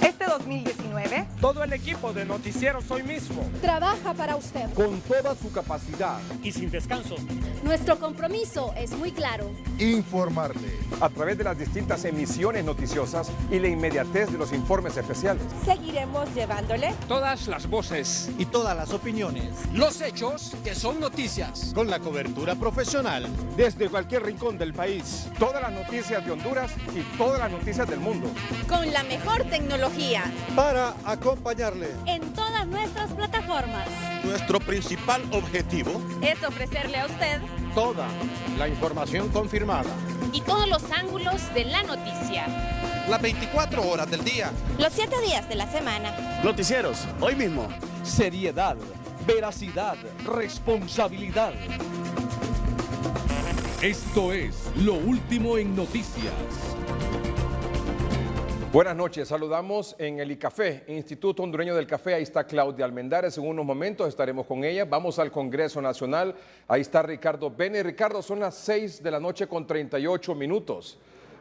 Este 2019, todo el equipo de Noticieros Hoy Mismo trabaja para usted con toda su capacidad y sin descanso. Nuestro compromiso es muy claro: informarle a través de las distintas emisiones noticiosas y la inmediatez de los informes especiales. seguiremos llevándole Todas las voces y todas las opiniones, los hechos que son noticias, con la cobertura profesional desde cualquier rincón del país. Todas las noticias de Honduras y todas las noticias del mundo. con la mejor tecnología para acompañarle. en todas nuestras plataformas. Nuestro principal objetivo Es ofrecerle a usted Toda la información confirmada. y todos los ángulos de la noticia. las 24 horas del día. Los 7 días de la semana. Noticieros Hoy Mismo. Seriedad, veracidad, responsabilidad. Esto es Lo Último en Noticias. Buenas noches, saludamos en el ICAFE, Instituto Hondureño del Café. Ahí está Claudia Almendares, en unos momentos estaremos con ella. Vamos al Congreso Nacional, ahí está Ricardo Bene. Ricardo, son las 6 de la noche con 38 minutos.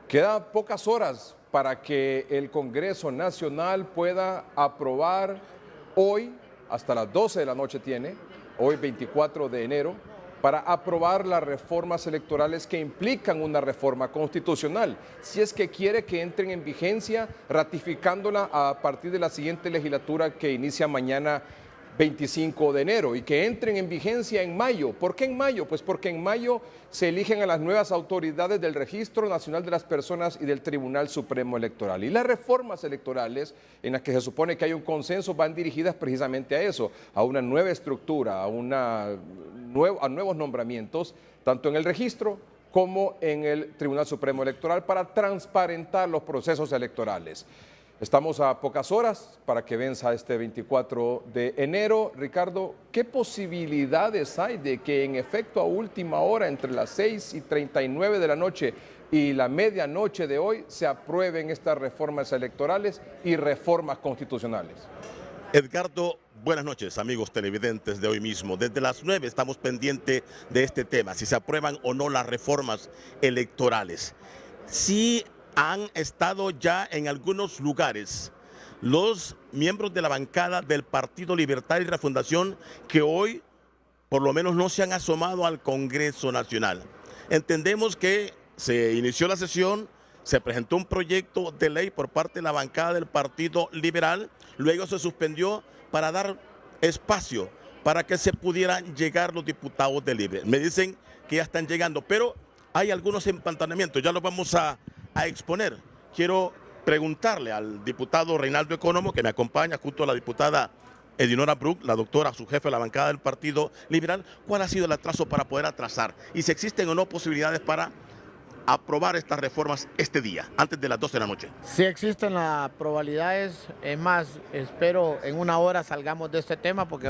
Quedan pocas horas para que el Congreso Nacional pueda aprobar hoy, hasta las 12 de la noche tiene, hoy 24 de enero, para aprobar las reformas electorales que implican una reforma constitucional, si es que quiere que entren en vigencia, ratificándola a partir de la siguiente legislatura que inicia mañana 25 de enero y que entren en vigencia en mayo. ¿Por qué en mayo? Pues porque en mayo se eligen a las nuevas autoridades del Registro Nacional de las Personas y del Tribunal Supremo Electoral. Y las reformas electorales en las que se supone que hay un consenso van dirigidas precisamente a eso, a una nueva estructura, a nuevos nombramientos, tanto en el registro como en el Tribunal Supremo Electoral, para transparentar los procesos electorales. Estamos a pocas horas para que venza este 24 de enero. Ricardo, ¿qué posibilidades hay de que en efecto a última hora, entre las 6:39 de la noche y la medianoche de hoy, se aprueben estas reformas electorales y reformas constitucionales? Edgardo, buenas noches, amigos televidentes de Hoy Mismo. Desde las 9 estamos pendientes de este tema, si se aprueban o no las reformas electorales. Sí han estado ya en algunos lugares los miembros de la bancada del Partido Libertad y Refundación que hoy por lo menos no se han asomado al Congreso Nacional. Entendemos que se inició la sesión, se presentó un proyecto de ley por parte de la bancada del Partido Liberal, luego se suspendió para dar espacio para que se pudieran llegar los diputados de Libre. Me dicen que ya están llegando, pero hay algunos empantanamientos, ya los vamos a exponer. Quiero preguntarle al diputado Reinaldo Economo, que me acompaña junto a la diputada Edinora Bruck, la doctora, su jefe de la bancada del Partido Liberal, cuál ha sido el atraso para poder atrasar y si existen o no posibilidades para aprobar estas reformas este día, antes de las 12 de la noche. Sí existen las probabilidades, es más, espero en una hora salgamos de este tema porque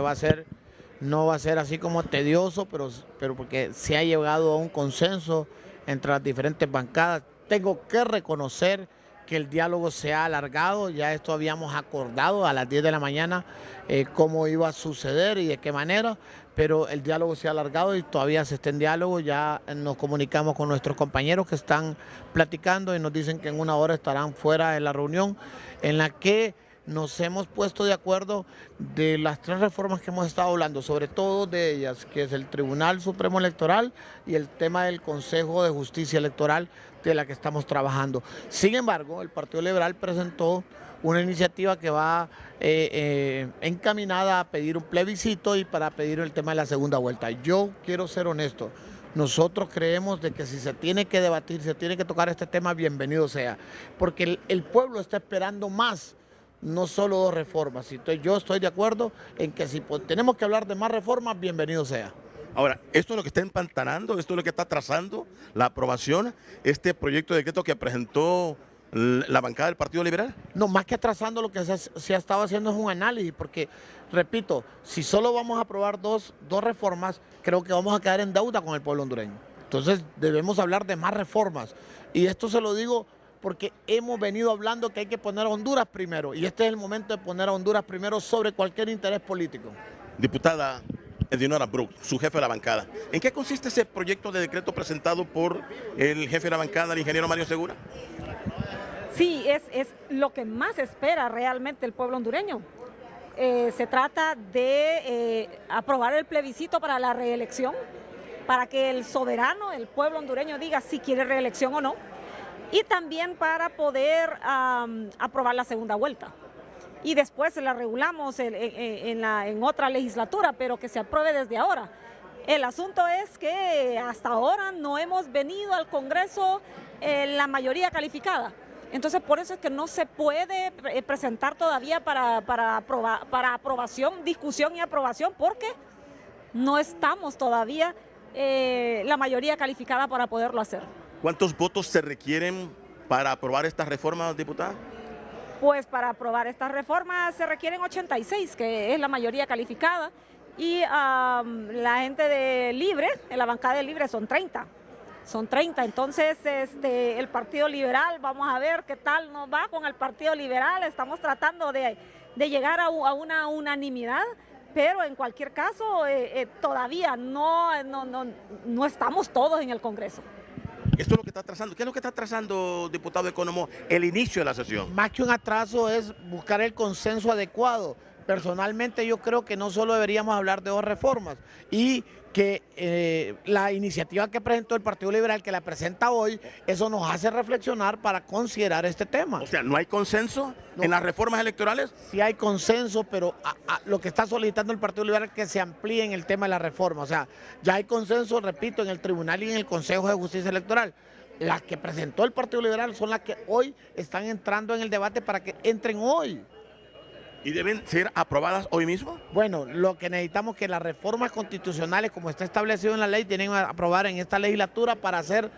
no va a ser así como tedioso, pero porque se ha llegado a un consenso entre las diferentes bancadas. Tengo que reconocer que el diálogo se ha alargado, ya esto habíamos acordado a las 10 de la mañana cómo iba a suceder y de qué manera, pero el diálogo se ha alargado y todavía se está en diálogo. Ya nos comunicamos con nuestros compañeros que están platicando y nos dicen que en una hora estarán fuera de la reunión en la que nos hemos puesto de acuerdo de las 3 reformas que hemos estado hablando, sobre todo de ellas, que es el Tribunal Supremo Electoral y el tema del Consejo de Justicia Electoral, de la que estamos trabajando. Sin embargo, el Partido Liberal presentó una iniciativa que va encaminada a pedir un plebiscito y para pedir el tema de la segunda vuelta. Yo quiero ser honesto. Nosotros creemos de que si se tiene que debatir, se tiene que tocar este tema, bienvenido sea, porque el pueblo está esperando más, no solo 2 reformas. Entonces yo estoy de acuerdo en que si tenemos que hablar de más reformas, bienvenido sea. Ahora, esto es lo que está empantanando, esto es lo que está atrasando la aprobación, este proyecto de decreto que presentó la bancada del Partido Liberal. No, más que atrasando, lo que se ha estado haciendo es un análisis, porque, repito, si solo vamos a aprobar dos reformas, creo que vamos a quedar en deuda con el pueblo hondureño. Entonces debemos hablar de más reformas. Y esto se lo digo porque hemos venido hablando que hay que poner a Honduras primero, y este es el momento de poner a Honduras primero sobre cualquier interés político. Diputada Edinora Bruck, su jefe de la bancada, ¿en qué consiste ese proyecto de decreto presentado por el jefe de la bancada, el ingeniero Mario Segura? Sí, es lo que más espera realmente el pueblo hondureño. Se trata de aprobar el plebiscito para la reelección, para que el soberano, el pueblo hondureño, diga si quiere reelección o no, y también para poder aprobar la segunda vuelta. Y después la regulamos en otra legislatura, pero que se apruebe desde ahora. El asunto es que hasta ahora no hemos venido al Congreso la mayoría calificada. Entonces, por eso es que no se puede presentar todavía para aprobación, discusión y aprobación, porque no estamos todavía la mayoría calificada para poderlo hacer. ¿Cuántos votos se requieren para aprobar estas reformas, diputada? Pues para aprobar estas reformas se requieren 86, que es la mayoría calificada, y la gente de Libre, en la bancada de Libre, son 30. Son 30, entonces el Partido Liberal, vamos a ver qué tal nos va con el Partido Liberal. Estamos tratando de llegar a una unanimidad, pero en cualquier caso todavía no estamos todos en el Congreso. Esto es lo que está atrasando. ¿Qué es lo que está atrasando, diputado Economo, el inicio de la sesión? Más que un atraso es buscar el consenso adecuado. Personalmente yo creo que no solo deberíamos hablar de 2 reformas y que la iniciativa que presentó el Partido Liberal, que la presenta hoy, eso nos hace reflexionar para considerar este tema. O sea, ¿no hay consenso en las reformas electorales? Sí hay consenso, pero lo que está solicitando el Partido Liberal es que se amplíe en el tema de la reforma. O sea, ya hay consenso, repito, en el Tribunal y en el Consejo de Justicia Electoral. Las que presentó el Partido Liberal son las que hoy están entrando en el debate para que entren hoy. ¿Y deben ser aprobadas hoy mismo? Bueno, lo que necesitamos es que las reformas constitucionales, como está establecido en la ley, tienen que aprobar en esta legislatura para ser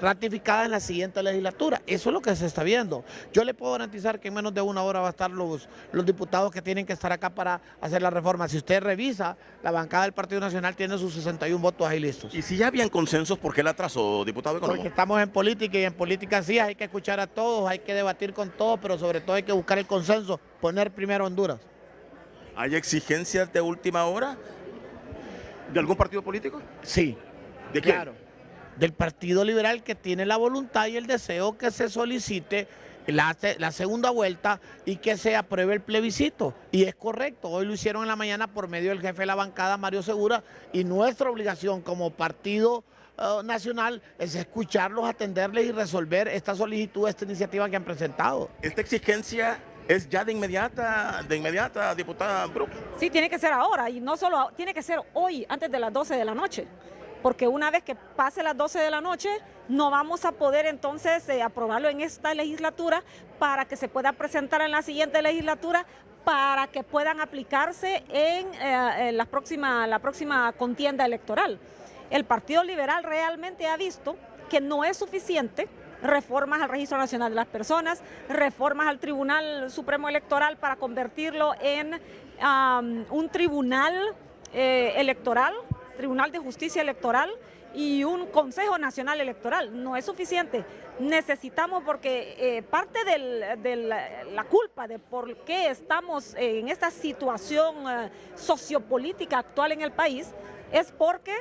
ratificadas en la siguiente legislatura. Eso es lo que se está viendo. Yo le puedo garantizar que en menos de 1 hora va a estar los diputados que tienen que estar acá para hacer la reforma. Si usted revisa, la bancada del Partido Nacional tiene sus 61 votos ahí listos. Y si ya habían consensos, ¿por qué la atrasó, diputado Economo? Porque estamos en política y en política sí hay que escuchar a todos, hay que debatir con todos, pero sobre todo hay que buscar el consenso, poner primero Honduras. ¿Hay exigencias de última hora de algún partido político? Sí. ¿De quién? Claro. Del Partido Liberal, que tiene la voluntad y el deseo que se solicite la segunda vuelta y que se apruebe el plebiscito. Y es correcto, hoy lo hicieron en la mañana por medio del jefe de la bancada, Mario Segura, y nuestra obligación como partido nacional es escucharlos, atenderles y resolver esta solicitud, esta iniciativa que han presentado. ¿Esta exigencia es ya de inmediata, diputada Brooks? Sí, tiene que ser ahora, y no solo, tiene que ser hoy, antes de las 12 de la noche. Porque una vez que pase las 12 de la noche, no vamos a poder entonces aprobarlo en esta legislatura para que se pueda presentar en la siguiente legislatura, para que puedan aplicarse en la próxima contienda electoral. El Partido Liberal realmente ha visto que no es suficiente reformas al Registro Nacional de las Personas, reformas al Tribunal Supremo Electoral para convertirlo en un tribunal electoral, Tribunal de Justicia Electoral y un Consejo Nacional Electoral. No es suficiente. Necesitamos, porque parte de la culpa de por qué estamos en esta situación sociopolítica actual en el país es porque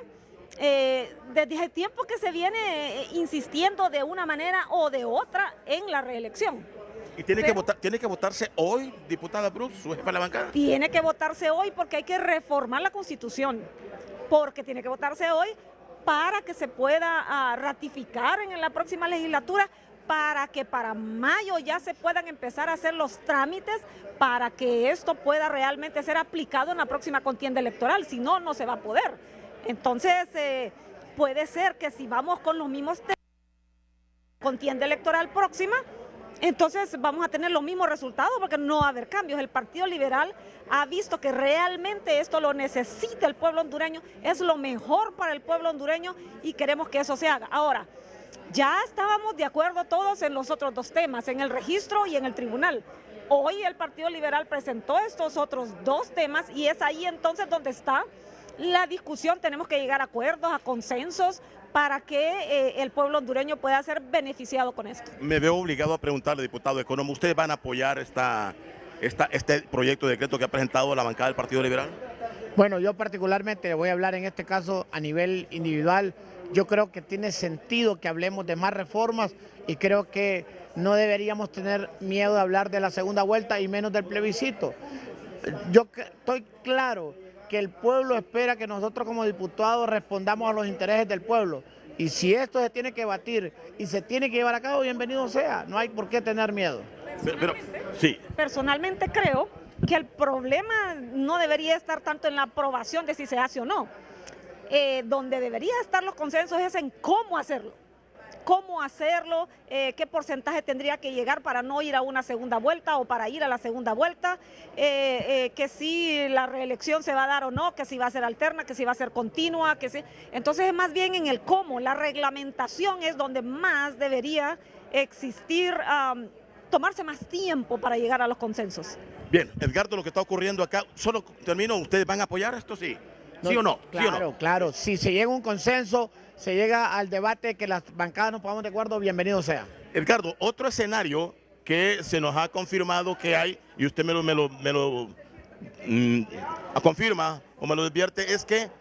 desde el tiempo que se viene insistiendo de una manera o de otra en la reelección. ¿Y tiene que votarse hoy, diputada Brooks, su jefa de la bancada? Tiene que votarse hoy porque hay que reformar la Constitución. Porque tiene que votarse hoy para que se pueda ratificar en la próxima legislatura, para que para mayo ya se puedan empezar a hacer los trámites para que esto pueda realmente ser aplicado en la próxima contienda electoral. Si no, no se va a poder. Entonces, puede ser que si vamos con los mismos temas de la contienda electoral próxima, entonces vamos a tener los mismos resultados porque no va a haber cambios. El Partido Liberal ha visto que realmente esto lo necesita el pueblo hondureño, es lo mejor para el pueblo hondureño y queremos que eso se haga. Ahora, ya estábamos de acuerdo todos en los otros 2 temas, en el registro y en el tribunal. Hoy el Partido Liberal presentó estos otros 2 temas y es ahí entonces donde está la discusión. Tenemos que llegar a acuerdos, a consensos, para que el pueblo hondureño pueda ser beneficiado con esto. Me veo obligado a preguntarle, diputado Economo, ¿ustedes van a apoyar este proyecto de decreto que ha presentado la bancada del Partido Liberal? Bueno, yo particularmente voy a hablar en este caso a nivel individual. Yo creo que tiene sentido que hablemos de más reformas y creo que no deberíamos tener miedo de hablar de la segunda vuelta y menos del plebiscito. Yo estoy claro que el pueblo espera que nosotros como diputados respondamos a los intereses del pueblo. Y si esto se tiene que batir y se tiene que llevar a cabo, bienvenido sea. No hay por qué tener miedo. Personalmente creo que el problema no debería estar tanto en la aprobación de si se hace o no. Donde debería estar los consensos es en cómo hacerlo. Cómo hacerlo, qué porcentaje tendría que llegar para no ir a una segunda vuelta o para ir a la segunda vuelta, que si la reelección se va a dar o no, que si va a ser alterna, que si va a ser continua, que si... Entonces es más bien en el cómo, la reglamentación es donde más debería existir, tomarse más tiempo para llegar a los consensos. Bien, Edgardo, lo que está ocurriendo acá, solo termino, ¿ustedes van a apoyar esto? ¿Sí? ¿Sí o no? Claro, ¿Sí o no? claro. Si se llega a un consenso, se llega al debate que las bancadas nos pongamos de acuerdo, bienvenido sea. Edgardo, otro escenario que se nos ha confirmado que hay, y usted me lo confirma o me lo advierte, es que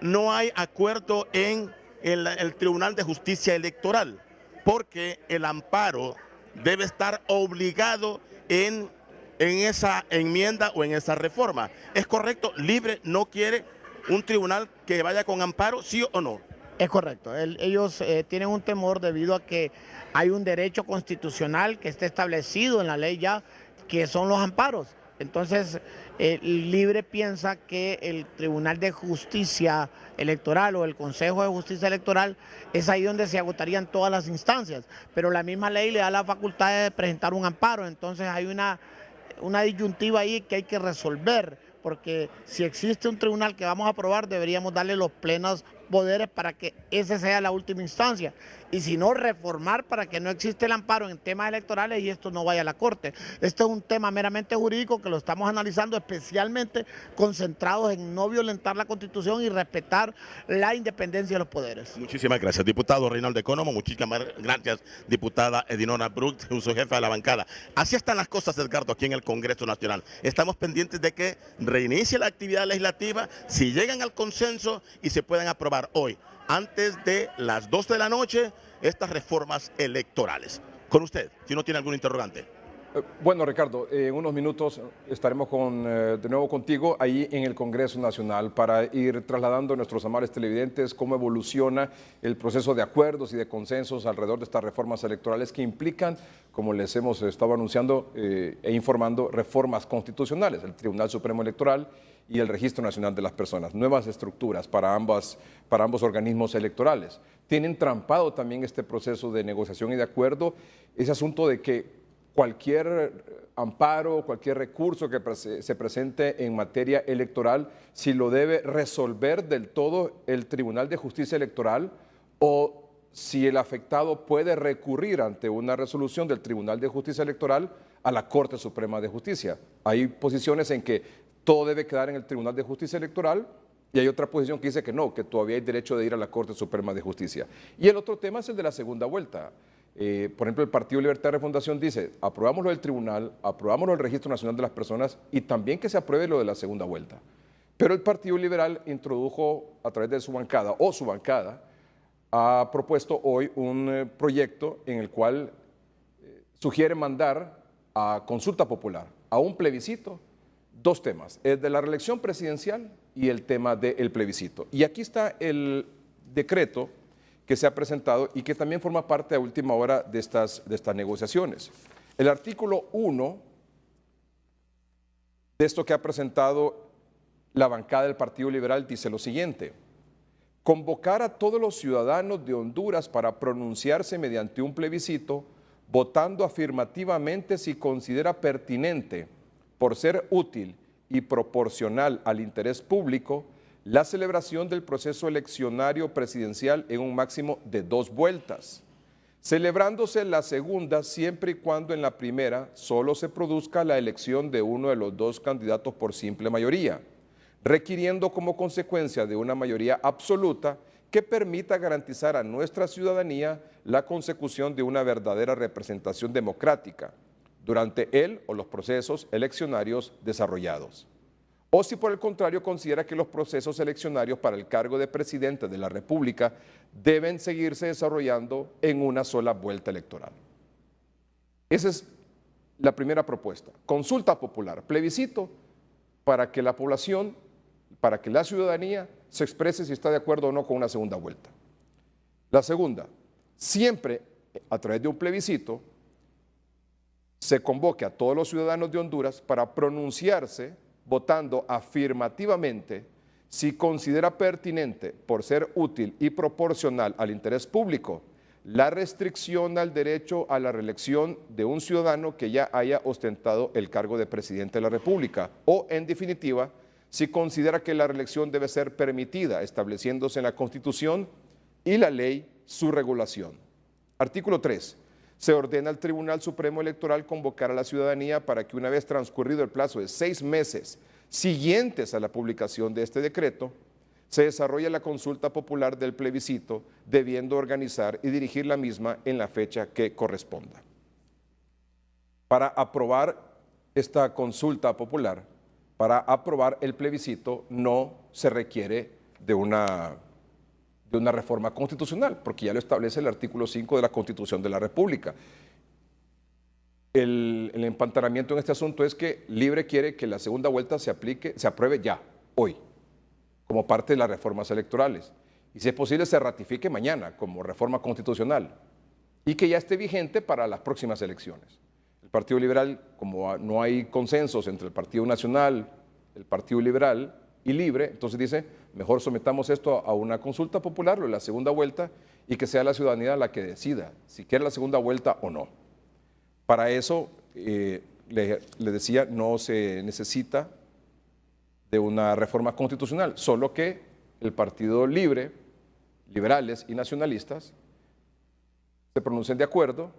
no hay acuerdo en el Tribunal de Justicia Electoral, porque el amparo debe estar obligado en esa enmienda o en esa reforma. ¿Es correcto? ¿Libre no quiere un tribunal que vaya con amparo, sí o no? Es correcto. Ellos tienen un temor debido a que hay un derecho constitucional que está establecido en la ley ya, que son los amparos. Entonces, Libre piensa que el Tribunal de Justicia Electoral o el Consejo de Justicia Electoral es ahí donde se agotarían todas las instancias, pero la misma ley le da la facultad de presentar un amparo. Entonces hay una disyuntiva ahí que hay que resolver, porque si existe un tribunal que vamos a aprobar, deberíamos darle los plenos poderes para que ese sea la última instancia, y si no, reformar para que no existe el amparo en temas electorales y esto no vaya a la Corte. Este es un tema meramente jurídico que lo estamos analizando, especialmente concentrados en no violentar la Constitución y respetar la independencia de los poderes. Muchísimas gracias, diputado Reinaldo Economo. Muchísimas gracias, diputada Edinora Brooks, su jefa de la bancada. Así están las cosas, Edgardo, aquí en el Congreso Nacional. Estamos pendientes de que reinicie la actividad legislativa, si llegan al consenso y se puedan aprobar hoy, antes de las 12 de la noche, estas reformas electorales. Con usted, si no tiene algún interrogante. Bueno, Ricardo, en unos minutos estaremos de nuevo contigo ahí en el Congreso Nacional para ir trasladando a nuestros amables televidentes cómo evoluciona el proceso de acuerdos y de consensos alrededor de estas reformas electorales que implican, como les hemos estado anunciando e informando, reformas constitucionales, el Tribunal Supremo Electoral y el Registro Nacional de las Personas, nuevas estructuras para ambos organismos electorales. Tienen trampado también este proceso de negociación y de acuerdo ese asunto de que cualquier amparo, cualquier recurso que se presente en materia electoral, si lo debe resolver del todo el Tribunal de Justicia Electoral o si el afectado puede recurrir ante una resolución del Tribunal de Justicia Electoral a la Corte Suprema de Justicia. Hay posiciones en que todo debe quedar en el Tribunal de Justicia Electoral y hay otra posición que dice que no, que todavía hay derecho de ir a la Corte Suprema de Justicia. Y el otro tema es el de la segunda vuelta. Por ejemplo, el Partido Libertad de Refundación dice, aprobamos lo del tribunal, aprobamos lo del Registro Nacional de las Personas y también que se apruebe lo de la segunda vuelta. Pero el Partido Liberal introdujo a través de su bancada, ha propuesto hoy un proyecto en el cual sugiere mandar a consulta popular, a un plebiscito, dos temas, el de la reelección presidencial y el tema del plebiscito. Y aquí está el decreto que se ha presentado y que también forma parte a última hora de estas negociaciones. El artículo 1 de esto que ha presentado la bancada del Partido Liberal dice lo siguiente: convocar a todos los ciudadanos de Honduras para pronunciarse mediante un plebiscito, votando afirmativamente si considera pertinente, por ser útil y proporcional al interés público, la celebración del proceso eleccionario presidencial en un máximo de 2 vueltas, celebrándose la segunda siempre y cuando en la primera solo se produzca la elección de uno de los 2 candidatos por simple mayoría, requiriendo como consecuencia de una mayoría absoluta que permita garantizar a nuestra ciudadanía la consecución de una verdadera representación democrática durante el o los procesos eleccionarios desarrollados. o si por el contrario considera que los procesos eleccionarios para el cargo de presidente de la República deben seguirse desarrollando en una sola vuelta electoral. Esa es la primera propuesta. Consulta popular, plebiscito para que la población, para que la ciudadanía se exprese si está de acuerdo o no con una segunda vuelta. La segunda, siempre a través de un plebiscito se convoque a todos los ciudadanos de Honduras para pronunciarse votando afirmativamente si considera pertinente, por ser útil y proporcional al interés público, la restricción al derecho a la reelección de un ciudadano que ya haya ostentado el cargo de presidente de la República, o, en definitiva, si considera que la reelección debe ser permitida, estableciéndose en la Constitución y la ley su regulación. Artículo 3. Se ordena al Tribunal Supremo Electoral convocar a la ciudadanía para que una vez transcurrido el plazo de 6 meses siguientes a la publicación de este decreto, se desarrolle la consulta popular del plebiscito, debiendo organizar y dirigir la misma en la fecha que corresponda. Para aprobar esta consulta popular, para aprobar el plebiscito, no se requiere de una reforma constitucional, porque ya lo establece el artículo 5 de la Constitución de la República. El empantanamiento en este asunto es que Libre quiere que la segunda vuelta se apruebe ya, hoy, como parte de las reformas electorales. Y si es posible, se ratifique mañana como reforma constitucional y que ya esté vigente para las próximas elecciones. El Partido Liberal, como no hay consensos entre el Partido Nacional, el Partido Liberal y Libre, entonces dice, mejor sometamos esto a una consulta popular, o la segunda vuelta, y que sea la ciudadanía la que decida si quiere la segunda vuelta o no. Para eso, le decía, no se necesita de una reforma constitucional, solo que el Partido Libre, liberales y nacionalistas, se pronuncien de acuerdo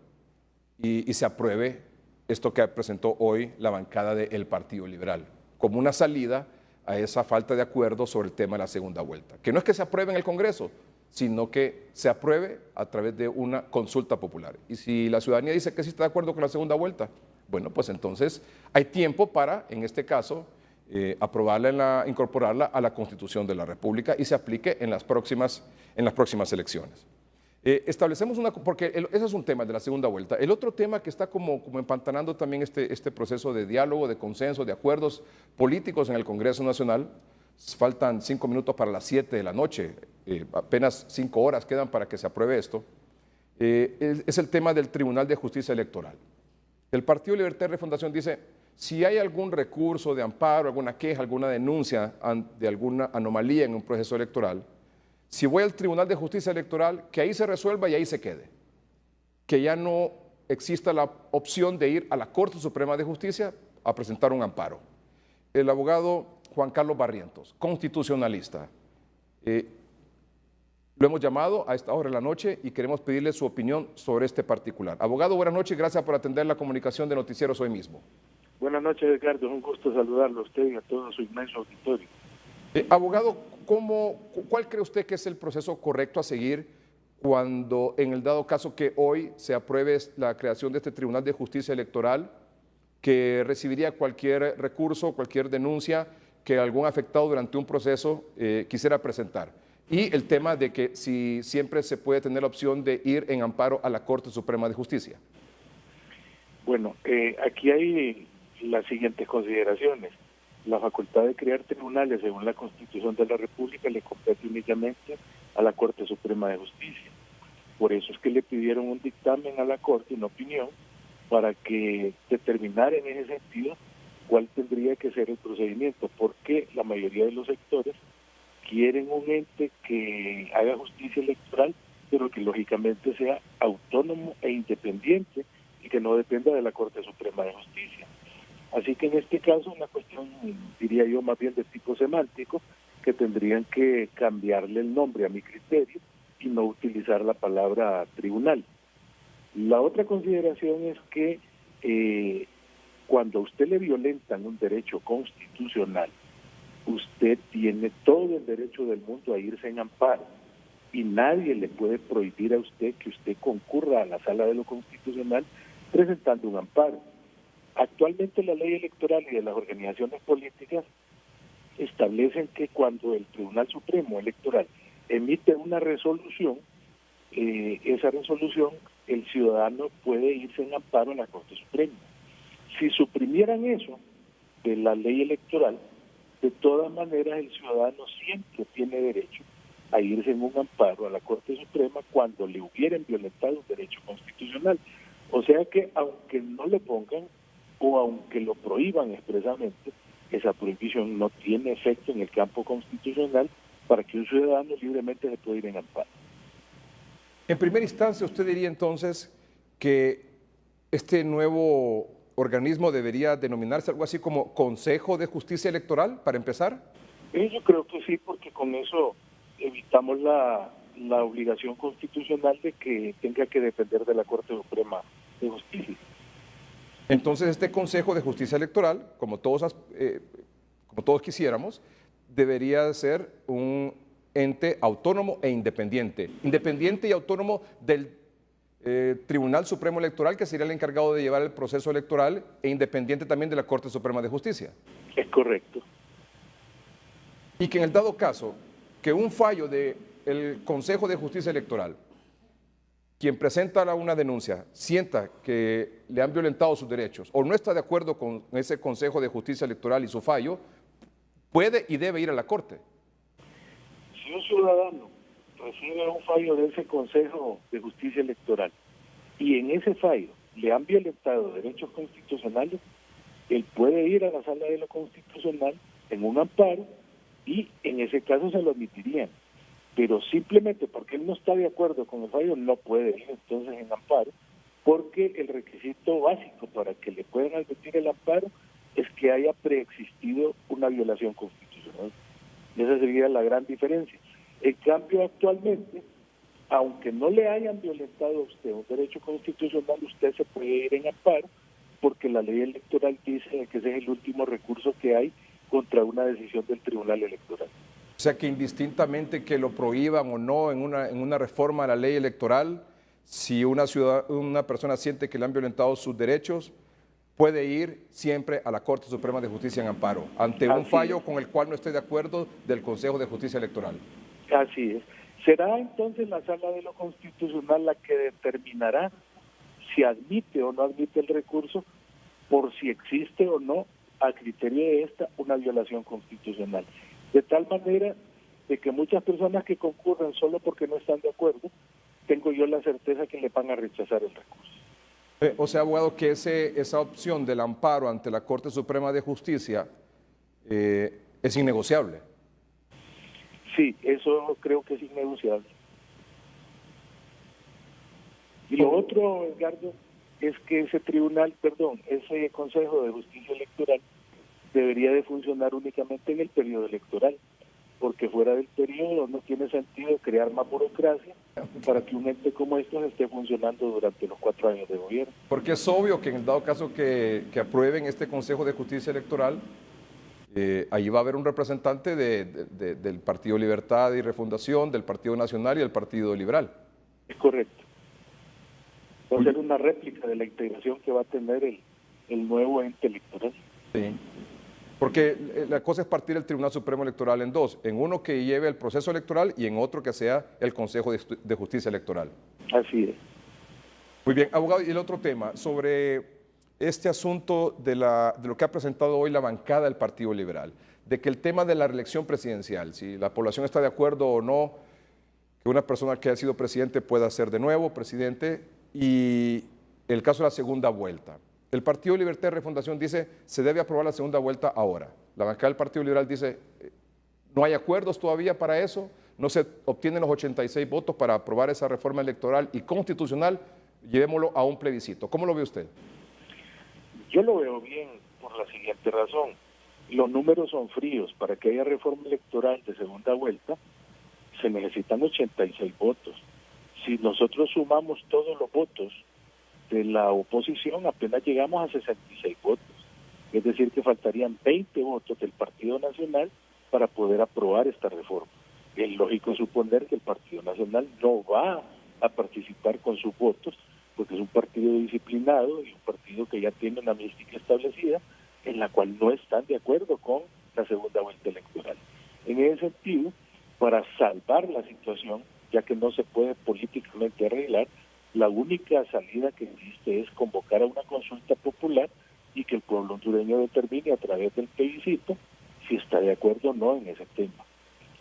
y se apruebe esto que presentó hoy la bancada del Partido Liberal, como una salida a esa falta de acuerdo sobre el tema de la segunda vuelta. Que no es que se apruebe en el Congreso, sino que se apruebe a través de una consulta popular. Y si la ciudadanía dice que sí está de acuerdo con la segunda vuelta, bueno, pues entonces hay tiempo para, en este caso, incorporarla a la Constitución de la República y se aplique en las próximas elecciones. Establecemos porque ese es un tema de la segunda vuelta. El otro tema que está como empantanando también este proceso de diálogo, de consenso, de acuerdos políticos en el Congreso Nacional, faltan 5 minutos para las 7 de la noche, apenas 5 horas quedan para que se apruebe esto, es el tema del Tribunal de Justicia Electoral. El Partido Libertad y Refundación dice, si hay algún recurso de amparo, alguna queja, alguna denuncia de alguna anomalía en un proceso electoral, si voy al Tribunal de Justicia Electoral, que ahí se resuelva y ahí se quede. Que ya no exista la opción de ir a la Corte Suprema de Justicia a presentar un amparo. El abogado Juan Carlos Barrientos, constitucionalista, lo hemos llamado a esta hora de la noche y queremos pedirle su opinión sobre este particular. Abogado, buenas noches y gracias por atender la comunicación de Noticieros Hoy Mismo. Buenas noches, Ricardo. Es un gusto saludarlo a usted y a todo su inmenso auditorio. Abogado, ¿cuál cree usted que es el proceso correcto a seguir cuando, en el dado caso que hoy se apruebe la creación de este Tribunal de Justicia Electoral, que recibiría cualquier recurso, cualquier denuncia que algún afectado durante un proceso quisiera presentar? Y el tema de que si siempre se puede tener la opción de ir en amparo a la Corte Suprema de Justicia. Bueno, aquí hay las siguientes consideraciones. La facultad de crear tribunales según la Constitución de la República le compete únicamente a la Corte Suprema de Justicia. Por eso es que le pidieron un dictamen a la Corte, una opinión, para que determinara en ese sentido cuál tendría que ser el procedimiento, porque la mayoría de los sectores quieren un ente que haga justicia electoral, pero que lógicamente sea autónomo e independiente y que no dependa de la Corte Suprema de Justicia. Así que en este caso una cuestión, diría yo, más bien de tipo semántico, que tendrían que cambiarle el nombre a mi criterio y no utilizar la palabra tribunal. La otra consideración es que cuando a usted le violentan un derecho constitucional, usted tiene todo el derecho del mundo a irse en amparo y nadie le puede prohibir a usted que usted concurra a la Sala de lo Constitucional presentando un amparo. Actualmente la ley electoral y de las organizaciones políticas establecen que cuando el Tribunal Supremo Electoral emite una resolución, esa resolución el ciudadano puede irse en amparo a la Corte Suprema. Si suprimieran eso de la ley electoral, de todas maneras el ciudadano siempre tiene derecho a irse en un amparo a la Corte Suprema cuando le hubieran violentado un derecho constitucional. O sea que aunque no le pongan o aunque lo prohíban expresamente, esa prohibición no tiene efecto en el campo constitucional para que un ciudadano libremente se pueda ir en amparo. En primera instancia, ¿usted diría entonces que este nuevo organismo debería denominarse algo así como Consejo de Justicia Electoral, para empezar? Yo creo que sí, porque con eso evitamos la obligación constitucional de que tenga que depender de la Corte Suprema de Justicia. Entonces, este Consejo de Justicia Electoral, como todos quisiéramos, debería ser un ente autónomo e independiente. Independiente y autónomo del Tribunal Supremo Electoral, que sería el encargado de llevar el proceso electoral, e independiente también de la Corte Suprema de Justicia. Es correcto. Y que en el dado caso, que un fallo del Consejo de Justicia Electoral, quien presenta una denuncia, sienta que le han violentado sus derechos o no está de acuerdo con ese Consejo de Justicia Electoral y su fallo, puede y debe ir a la Corte. Si un ciudadano recibe un fallo de ese Consejo de Justicia Electoral y en ese fallo le han violentado derechos constitucionales, él puede ir a la Sala de lo Constitucional en un amparo y en ese caso se lo admitirían. Pero simplemente porque él no está de acuerdo con el fallo no puede ir entonces en amparo, porque el requisito básico para que le puedan admitir el amparo es que haya preexistido una violación constitucional. Esa sería la gran diferencia. En cambio, actualmente, aunque no le hayan violentado a usted un derecho constitucional, usted se puede ir en amparo, porque la ley electoral dice que ese es el último recurso que hay contra una decisión del Tribunal Electoral. O sea que indistintamente que lo prohíban o no en una reforma a la ley electoral, si una persona siente que le han violentado sus derechos, puede ir siempre a la Corte Suprema de Justicia en amparo, ante un fallo con el cual no esté de acuerdo del Consejo de Justicia Electoral. Así es. Será entonces la Sala de lo Constitucional la que determinará si admite o no admite el recurso, por si existe o no, a criterio de esta, una violación constitucional. De tal manera de que muchas personas que concurren solo porque no están de acuerdo, tengo yo la certeza que le van a rechazar el recurso. O sea, abogado, que esa opción del amparo ante la Corte Suprema de Justicia es innegociable. Sí, eso creo que es innegociable. Y lo otro, Edgardo, es que ese Consejo de Justicia Electoral debería de funcionar únicamente en el periodo electoral, porque fuera del periodo no tiene sentido crear más burocracia para que un ente como estos esté funcionando durante los 4 años de gobierno. Porque es obvio que en el dado caso que aprueben este Consejo de Justicia Electoral, ahí va a haber un representante del Partido Libertad y Refundación, del Partido Nacional y del Partido Liberal. Es correcto. Va a ser una réplica de la integración que va a tener el nuevo ente electoral. Sí. Porque la cosa es partir el Tribunal Supremo Electoral en dos, en uno que lleve el proceso electoral y en otro que sea el Consejo de Justicia Electoral. Así es. Muy bien, abogado, y el otro tema, sobre este asunto de lo que ha presentado hoy la bancada del Partido Liberal, de que el tema de la reelección presidencial, si la población está de acuerdo o no, que una persona que ha sido presidente pueda ser de nuevo presidente, y el caso de la segunda vuelta. El Partido Libertad y Refundación dice se debe aprobar la segunda vuelta ahora. La bancada del Partido Liberal dice no hay acuerdos todavía para eso, no se obtienen los 86 votos para aprobar esa reforma electoral y constitucional, llevémoslo a un plebiscito. ¿Cómo lo ve usted? Yo lo veo bien por la siguiente razón. Los números son fríos. Para que haya reforma electoral de segunda vuelta se necesitan 86 votos. Si nosotros sumamos todos los votos de la oposición, apenas llegamos a 66 votos. Es decir, que faltarían 20 votos del Partido Nacional para poder aprobar esta reforma. Es lógico suponer que el Partido Nacional no va a participar con sus votos, porque es un partido disciplinado y un partido que ya tiene una mística establecida, en la cual no están de acuerdo con la segunda vuelta electoral. ese sentido, para salvar la situación, ya que no se puede políticamente arreglar, la única salida que existe es convocar a una consulta popular y que el pueblo hondureño determine a través del plebiscito si está de acuerdo o no en ese tema.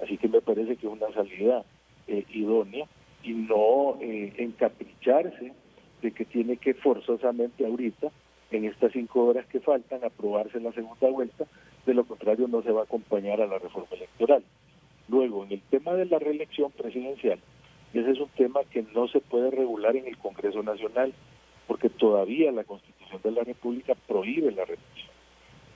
Así que me parece que es una salida idónea y no encapricharse de que tiene que forzosamente ahorita, en estas 5 horas que faltan, aprobarse la segunda vuelta, de lo contrario no se va a acompañar a la reforma electoral. Luego, en el tema de la reelección presidencial, ese es un tema que no se puede regular en el Congreso Nacional, porque todavía la Constitución de la República prohíbe la reelección.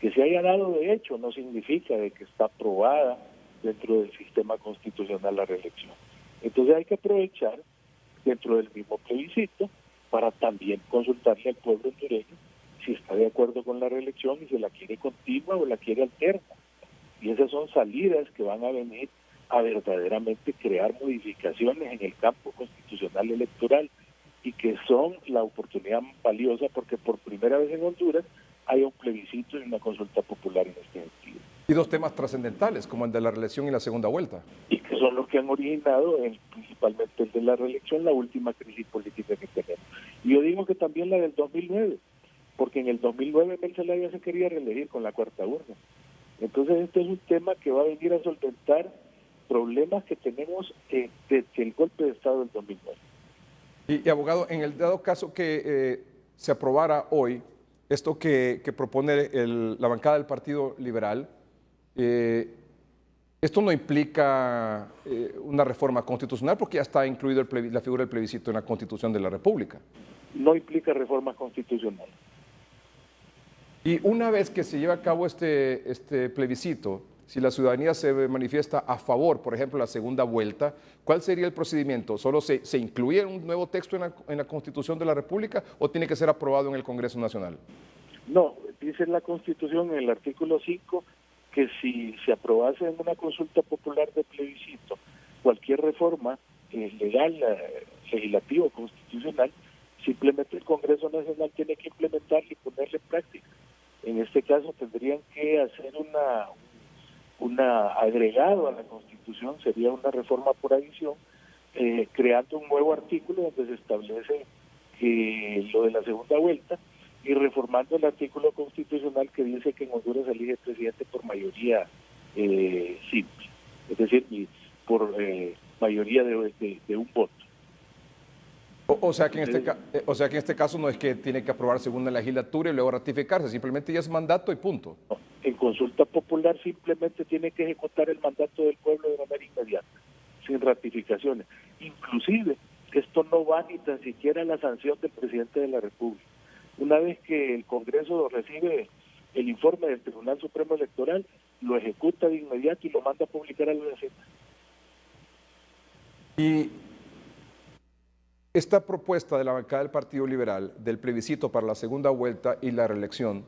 Que se haya dado de hecho no significa de que está aprobada dentro del sistema constitucional la reelección. Entonces hay que aprovechar dentro del mismo plebiscito para también consultarle al pueblo hondureño si está de acuerdo con la reelección y si la quiere continua o la quiere alterna. Y esas son salidas que van a venir a verdaderamente crear modificaciones en el campo constitucional electoral y que son la oportunidad valiosa porque por primera vez en Honduras hay un plebiscito y una consulta popular en este sentido. Y 2 temas trascendentales, como el de la reelección y la segunda vuelta. Y que son los que han originado, principalmente el de la reelección, la última crisis política que tenemos. Y yo digo que también la del 2009, porque en el 2009 Mel Zelaya se quería reelegir con la 4ª urna. Entonces este es un tema que va a venir a solventar problemas que tenemos desde el golpe de Estado del 2009. Y abogado, en el dado caso que se aprobara hoy esto que propone la bancada del Partido Liberal, esto no implica una reforma constitucional porque ya está incluido la figura del plebiscito en la Constitución de la República. No implica reforma constitucional. Y una vez que se lleve a cabo este plebiscito, si la ciudadanía se manifiesta a favor, por ejemplo, la segunda vuelta, ¿cuál sería el procedimiento? ¿Solo se incluye un nuevo texto en la Constitución de la República o tiene que ser aprobado en el Congreso Nacional? No, dice la Constitución en el artículo 5 que si se aprobase en una consulta popular de plebiscito cualquier reforma legal, legislativa o constitucional, simplemente el Congreso Nacional tiene que implementarla y ponerla en práctica. En este caso tendrían que hacer una agregado a la Constitución, sería una reforma por adición, creando un nuevo artículo donde se establece lo de la segunda vuelta y reformando el artículo constitucional que dice que en Honduras se elige presidente por mayoría simple, es decir, por mayoría de un voto. O sea que en este caso no es que tiene que aprobar segunda legislatura y luego ratificarse, simplemente ya es mandato y punto. No, en consulta popular simplemente tiene que ejecutar el mandato del pueblo de manera inmediata, sin ratificaciones. Inclusive, esto no va ni tan siquiera a la sanción del presidente de la República. Una vez que el Congreso recibe el informe del Tribunal Supremo Electoral, lo ejecuta de inmediato y lo manda a publicar a la Hacienda. Y esta propuesta de la bancada del Partido Liberal del plebiscito para la segunda vuelta y la reelección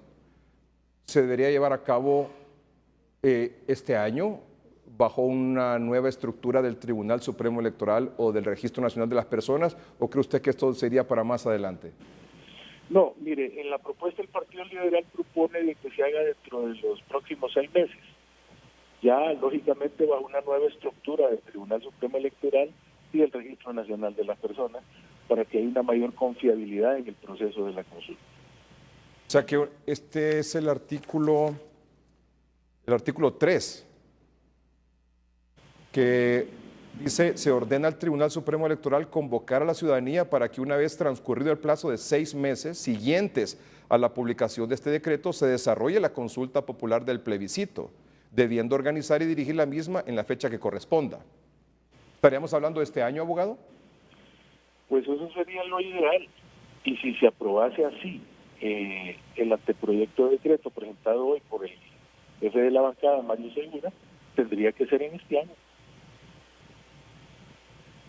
se debería llevar a cabo este año bajo una nueva estructura del Tribunal Supremo Electoral o del Registro Nacional de las Personas, ¿o cree usted que esto sería para más adelante? No, mire, en la propuesta el Partido Liberal propone de que se haga dentro de los próximos 6 meses. Ya, lógicamente, bajo una nueva estructura del Tribunal Supremo Electoral y del Registro Nacional de las Personas, para que haya una mayor confiabilidad en el proceso de la consulta. O sea que este es el artículo 3, que dice, se ordena al Tribunal Supremo Electoral convocar a la ciudadanía para que una vez transcurrido el plazo de 6 meses siguientes a la publicación de este decreto se desarrolle la consulta popular del plebiscito, debiendo organizar y dirigir la misma en la fecha que corresponda. ¿Estaríamos hablando de este año, abogado? Pues eso sería lo ideal. Y si se aprobase así el anteproyecto de decreto presentado hoy por el jefe de la bancada, Mario Segura, tendría que ser en este año.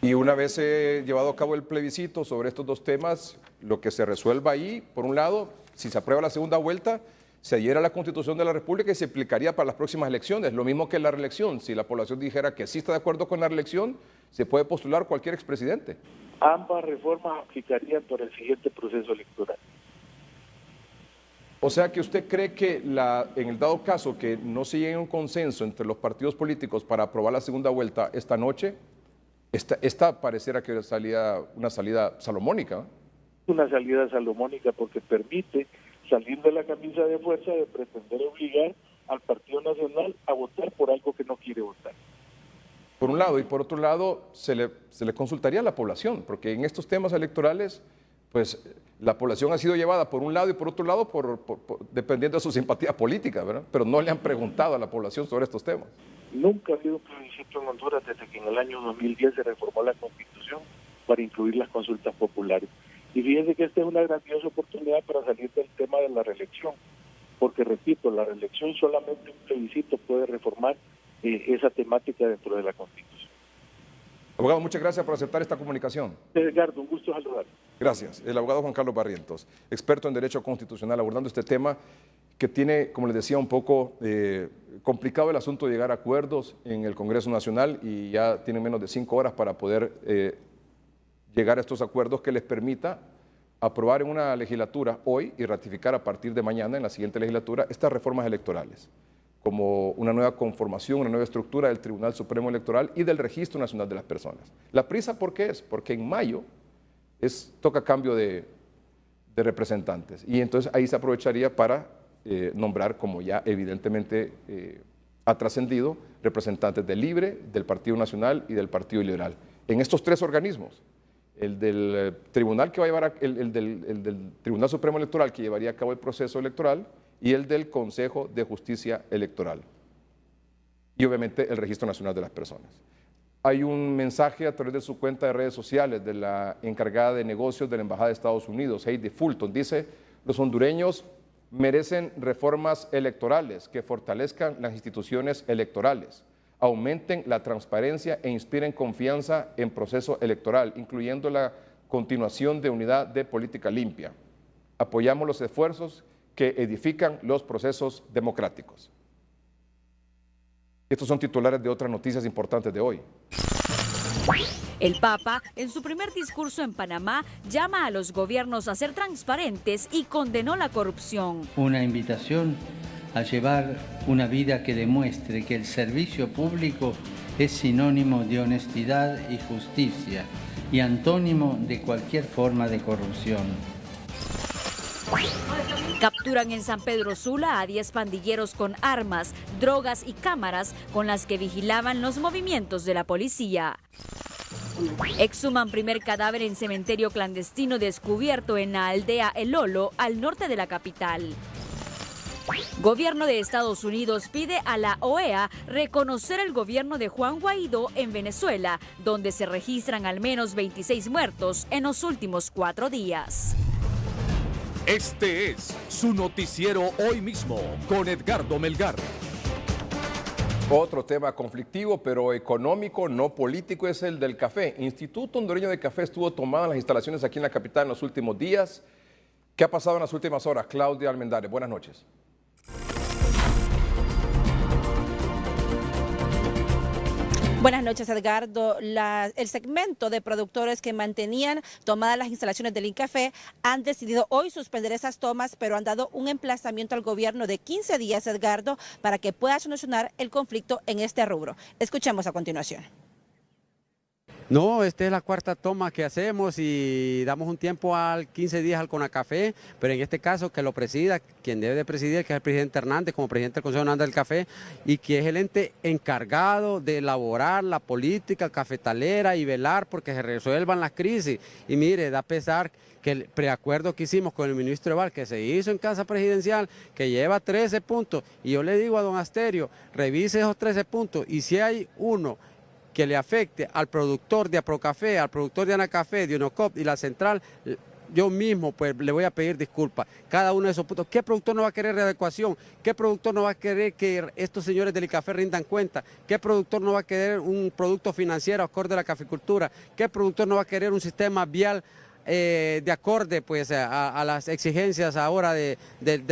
Y una vez llevado a cabo el plebiscito sobre estos 2 temas, lo que se resuelva ahí, por un lado, si se aprueba la segunda vuelta, se adhiera a la Constitución de la República y se aplicaría para las próximas elecciones. Lo mismo que la reelección. Si la población dijera que sí está de acuerdo con la reelección, se puede postular cualquier expresidente. Ambas reformas aplicarían por el siguiente proceso electoral. O sea que usted cree que en el dado caso que no se llegue a un consenso entre los partidos políticos para aprobar la segunda vuelta esta noche, esta pareciera que sería una salida salomónica, ¿no? Una salida salomónica porque permite salir de la camisa de fuerza de pretender obligar al Partido Nacional a votar por algo que no quiere votar. Por un lado, y por otro lado, se le consultaría a la población, porque en estos temas electorales, pues la población ha sido llevada por un lado y por otro lado dependiendo de su simpatía política, ¿verdad? Pero no le han preguntado a la población sobre estos temas. Nunca ha habido un plebiscito en Honduras desde que en el año 2010 se reformó la Constitución para incluir las consultas populares. Y fíjense que esta es una grandiosa oportunidad para salir del tema de la reelección, porque repito, la reelección solamente un plebiscito puede reformar esa temática dentro de la Constitución. Abogado, muchas gracias por aceptar esta comunicación. Edgardo, un gusto saludar. Gracias. El abogado Juan Carlos Barrientos, experto en Derecho Constitucional, abordando este tema que tiene, como les decía, un poco complicado el asunto de llegar a acuerdos en el Congreso Nacional y ya tienen menos de 5 horas para poder llegar a estos acuerdos que les permita aprobar en una legislatura hoy y ratificar a partir de mañana en la siguiente legislatura estas reformas electorales, como una nueva conformación, una nueva estructura del Tribunal Supremo Electoral y del Registro Nacional de las Personas. ¿La prisa por qué es? Porque en mayo toca cambio de representantes y entonces ahí se aprovecharía para nombrar, como ya evidentemente ha trascendido, representantes del LIBRE, del Partido Nacional y del Partido Liberal. En estos 3 organismos, el del Tribunal que va a llevar el del Tribunal Supremo Electoral que llevaría a cabo el proceso electoral y el del Consejo de Justicia Electoral y obviamente el Registro Nacional de las Personas. Hay un mensaje a través de su cuenta de redes sociales de la encargada de negocios de la Embajada de Estados Unidos, Heidi Fulton. Dice: los hondureños merecen reformas electorales que fortalezcan las instituciones electorales, aumenten la transparencia e inspiren confianza en proceso electoral, incluyendo la continuación de unidad de política limpia. Apoyamos los esfuerzos que edifican los procesos democráticos. Estos son titulares de otras noticias importantes de hoy. El Papa, en su primer discurso en Panamá, llama a los gobiernos a ser transparentes y condenó la corrupción. Una invitación a llevar una vida que demuestre que el servicio público es sinónimo de honestidad y justicia y antónimo de cualquier forma de corrupción. Capturan en San Pedro Sula a 10 pandilleros con armas, drogas y cámaras con las que vigilaban los movimientos de la policía. Exhuman primer cadáver en cementerio clandestino descubierto en la aldea El Olo, al norte de la capital. Gobierno de Estados Unidos pide a la OEA reconocer el gobierno de Juan Guaidó en Venezuela, donde se registran al menos 26 muertos en los últimos 4 días. Este es su noticiero Hoy Mismo con Edgardo Melgar. Otro tema conflictivo, pero económico, no político, es el del café. Instituto Hondureño de Café estuvo tomado en las instalaciones aquí en la capital en los últimos días. ¿Qué ha pasado en las últimas horas? Claudia Almendares, buenas noches. Buenas noches, Edgardo. El segmento de productores que mantenían tomadas las instalaciones del INCAFé han decidido hoy suspender esas tomas, pero han dado un emplazamiento al gobierno de 15 días, Edgardo, para que pueda solucionar el conflicto en este rubro. Escuchemos a continuación. No, esta es la 4ª toma que hacemos y damos un tiempo al 15 días al CONACAFé, pero en este caso que lo presida, quien debe de presidir, que es el presidente Hernández, como presidente del Consejo Nacional del Café, y que es el ente encargado de elaborar la política cafetalera y velar porque se resuelvan las crisis. Y mire, da pesar que el preacuerdo que hicimos con el ministro Eval, que se hizo en Casa Presidencial, que lleva 13 puntos, y yo le digo a don Asterio, revise esos 13 puntos, y si hay uno que le afecte al productor de Aprocafé, al productor de Anacafé, de Onocop y la central, yo mismo pues le voy a pedir disculpas. Cada uno de esos puntos. ¿Qué productor no va a querer readecuación? ¿Qué productor no va a querer que estos señores del ICAFé rindan cuenta? ¿Qué productor no va a querer un producto financiero acorde a la caficultura? ¿Qué productor no va a querer un sistema vial de acorde pues, a las exigencias ahora de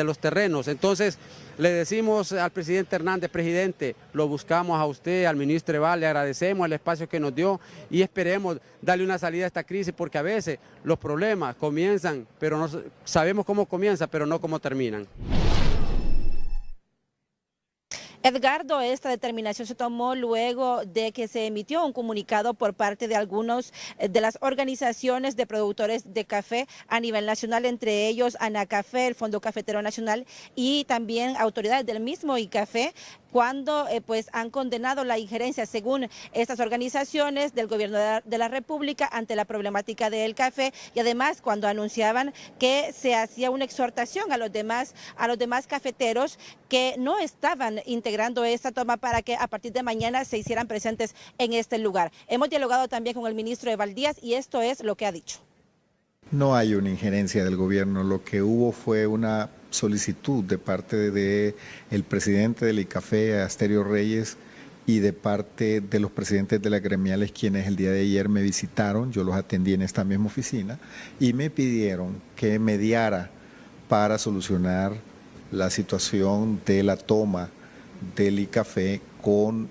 los terrenos. Entonces le decimos al presidente Hernández, presidente, lo buscamos a usted, al ministro Eval, le agradecemos el espacio que nos dio y esperemos darle una salida a esta crisis, porque a veces los problemas comienzan, pero no sabemos cómo comienzan, pero no cómo terminan. Edgardo, esta determinación se tomó luego de que se emitió un comunicado por parte de algunos de las organizaciones de productores de café a nivel nacional, entre ellos Anacafé, el Fondo Cafetero Nacional y también autoridades del mismo ICAFE, cuando pues han condenado la injerencia, según estas organizaciones, del gobierno de la República ante la problemática del café, y además cuando anunciaban que se hacía una exhortación a los demás cafeteros que no estaban integrando esta toma para que a partir de mañana se hicieran presentes en este lugar. Hemos dialogado también con el ministro Eval Díaz y esto es lo que ha dicho. No hay una injerencia del gobierno, lo que hubo fue una solicitud de parte del presidente del ICAFE, Asterio Reyes, y de parte de los presidentes de las gremiales, quienes el día de ayer me visitaron, yo los atendí en esta misma oficina, y me pidieron que mediara para solucionar la situación de la toma del ICAFE con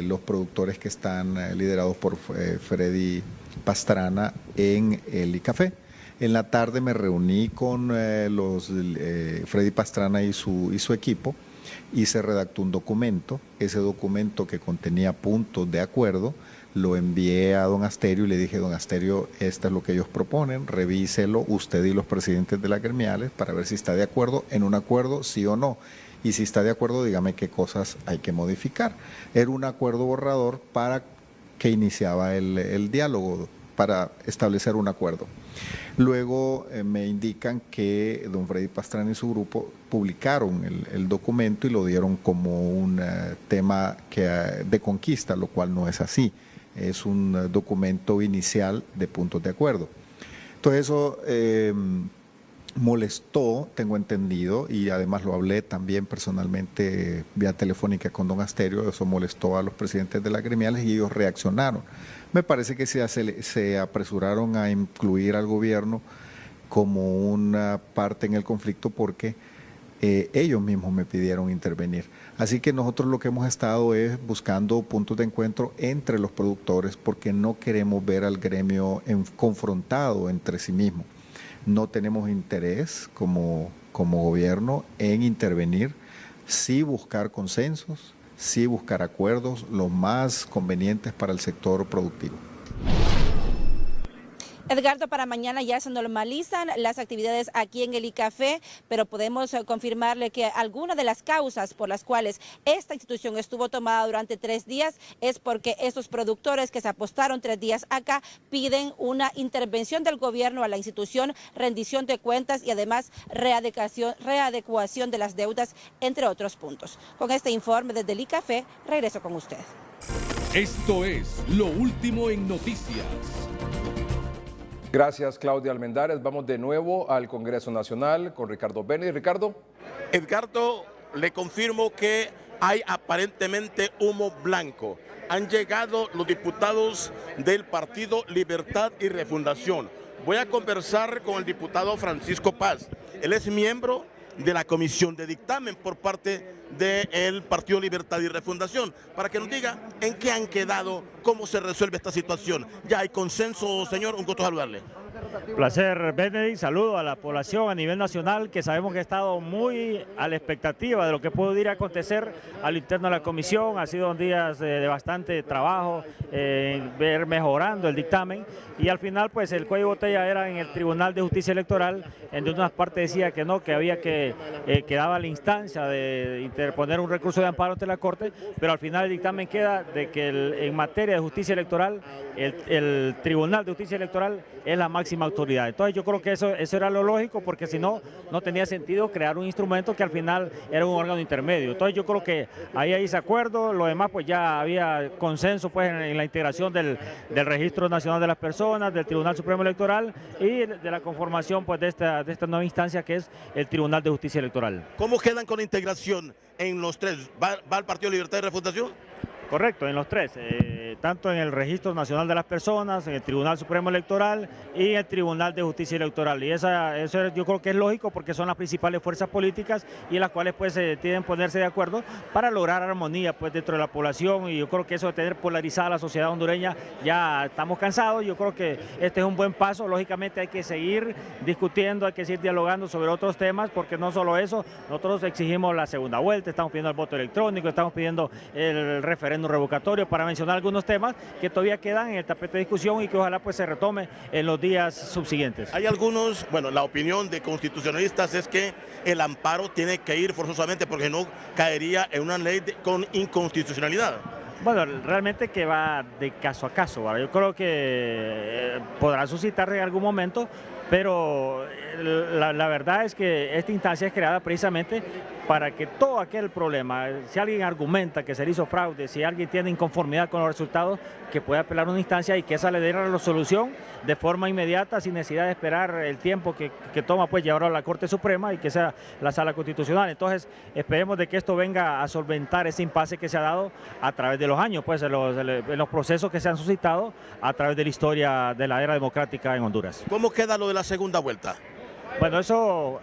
los productores que están liderados por Freddy Pastrana en el ICAFE. En la tarde me reuní con Freddy Pastrana y su equipo y se redactó un documento. Ese documento, que contenía puntos de acuerdo, lo envié a don Asterio y le dije: don Asterio, esto es lo que ellos proponen, revíselo usted y los presidentes de las gremiales para ver si está de acuerdo en un acuerdo, sí o no. Y si está de acuerdo, dígame qué cosas hay que modificar. Era un acuerdo borrador para que iniciaba el diálogo, para establecer un acuerdo. Luego me indican que don Freddy Pastrana y su grupo publicaron el documento y lo dieron como un tema de conquista, lo cual no es así. Es un documento inicial de puntos de acuerdo. Entonces eso molestó, tengo entendido, y además lo hablé también personalmente vía telefónica con don Asterio. Eso molestó a los presidentes de las gremiales y ellos reaccionaron. Me parece que se apresuraron a incluir al gobierno como una parte en el conflicto porque ellos mismos me pidieron intervenir. Así que nosotros lo que hemos estado es buscando puntos de encuentro entre los productores, porque no queremos ver al gremio confrontado entre sí mismo. No tenemos interés como gobierno en intervenir, sí buscar consensos, sí buscar acuerdos los más convenientes para el sector productivo. Edgardo, para mañana ya se normalizan las actividades aquí en el ICAFE, pero podemos confirmarle que alguna de las causas por las cuales esta institución estuvo tomada durante 3 días es porque estos productores que se apostaron 3 días acá piden una intervención del gobierno a la institución, rendición de cuentas y además readecuación de las deudas, entre otros puntos. Con este informe desde el ICAFE, regreso con usted. Esto es Lo Último en Noticias. Gracias, Claudia Almendares. Vamos de nuevo al Congreso Nacional con Ricardo Beni. Ricardo. Edgardo, le confirmo que hay aparentemente humo blanco. Han llegado los diputados del Partido Libertad y Refundación. Voy a conversar con el diputado Francisco Paz. Él es miembro de la Comisión de Dictamen por parte del Partido Libertad y Refundación, para que nos diga en qué han quedado, cómo se resuelve esta situación. ¿Ya hay consenso, señor? Un gusto saludarle. Placer, Benedict. Saludo a la población a nivel nacional, que sabemos que ha estado muy a la expectativa de lo que pudiera acontecer al interno de la comisión. Ha sido días de bastante trabajo, ver mejorando el dictamen, y al final pues el cuello de botella era en el Tribunal de Justicia Electoral, en donde una parte decía que no, que había que daba la instancia de interponer un recurso de amparo ante la Corte, pero al final el dictamen queda de que en materia de justicia electoral el Tribunal de Justicia Electoral es la máxima autoridad. Entonces yo creo que eso era lo lógico, porque si no, no tenía sentido crear un instrumento que al final era un órgano intermedio. Entonces yo creo que ahí hay ese acuerdo. Lo demás pues ya había consenso pues en la integración del Registro Nacional de las Personas, del Tribunal Supremo Electoral y de la conformación pues de esta nueva instancia que es el Tribunal de Justicia Electoral. ¿Cómo quedan con la integración en los tres? ¿Va el Partido Libertad y Refundación? Correcto, en los tres, tanto en el Registro Nacional de las Personas, en el Tribunal Supremo Electoral y en el Tribunal de Justicia Electoral. Y eso yo creo que es lógico porque son las principales fuerzas políticas y las cuales pues tienen que ponerse de acuerdo para lograr armonía pues dentro de la población, y yo creo que eso de tener polarizada la sociedad hondureña ya estamos cansados. Yo creo que este es un buen paso. Lógicamente hay que seguir discutiendo, hay que seguir dialogando sobre otros temas, porque no solo eso, nosotros exigimos la segunda vuelta, estamos pidiendo el voto electrónico, estamos pidiendo el referéndum revocatorio, para mencionar algunos temas que todavía quedan en el tapete de discusión y que ojalá pues se retome en los días subsiguientes. Hay algunos, bueno, la opinión de constitucionalistas es que el amparo tiene que ir forzosamente porque no caería en una ley con inconstitucionalidad. Bueno, realmente que va de caso a caso, ¿vale? Yo creo que podrá suscitar en algún momento, pero la verdad es que esta instancia es creada precisamente para que todo aquel problema, si alguien argumenta que se le hizo fraude, si alguien tiene inconformidad con los resultados, que pueda apelar a una instancia y que esa le dé la solución de forma inmediata, sin necesidad de esperar el tiempo que toma pues llevarlo a la Corte Suprema y que sea la Sala Constitucional. Entonces esperemos de que esto venga a solventar ese impasse que se ha dado a través de los años, pues en los procesos que se han suscitado a través de la historia de la era democrática en Honduras. ¿Cómo queda lo de la segunda vuelta? Bueno,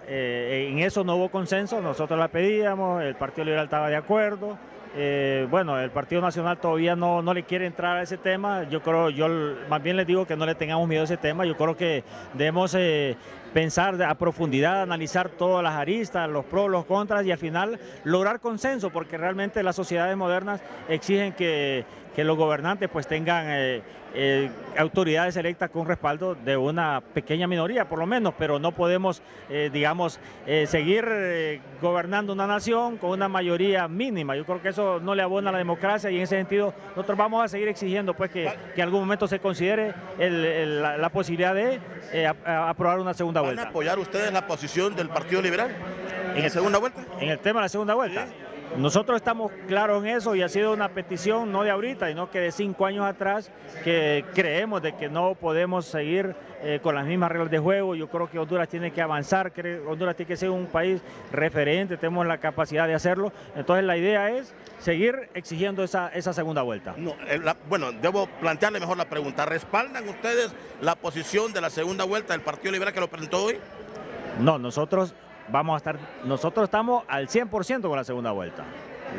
en eso no hubo consenso, nosotros la pedíamos, el Partido Liberal estaba de acuerdo. Bueno, el Partido Nacional todavía no le quiere entrar a ese tema. Yo más bien les digo que no le tengamos miedo a ese tema. Yo creo que debemos pensar a profundidad, analizar todas las aristas, los pros, los contras y al final lograr consenso, porque realmente las sociedades modernas exigen que los gobernantes pues tengan autoridades electas con respaldo de una pequeña minoría por lo menos, pero no podemos seguir gobernando una nación con una mayoría mínima. Yo creo que eso no le abona a la democracia y en ese sentido nosotros vamos a seguir exigiendo pues que en algún momento se considere la posibilidad de aprobar una segunda vuelta. ¿Van a apoyar ustedes la posición del Partido Liberal en la segunda vuelta? En el tema de la segunda vuelta. ¿Sí? Nosotros estamos claros en eso y ha sido una petición no de ahorita, sino que de 5 años atrás, que creemos de que no podemos seguir con las mismas reglas de juego. Yo creo que Honduras tiene que avanzar, Honduras tiene que ser un país referente, tenemos la capacidad de hacerlo. Entonces la idea es seguir exigiendo esa segunda vuelta. No, bueno, debo plantearle mejor la pregunta. ¿Respaldan ustedes la posición de la segunda vuelta del Partido Liberal que lo presentó hoy? No, nosotros estamos al 100% con la segunda vuelta.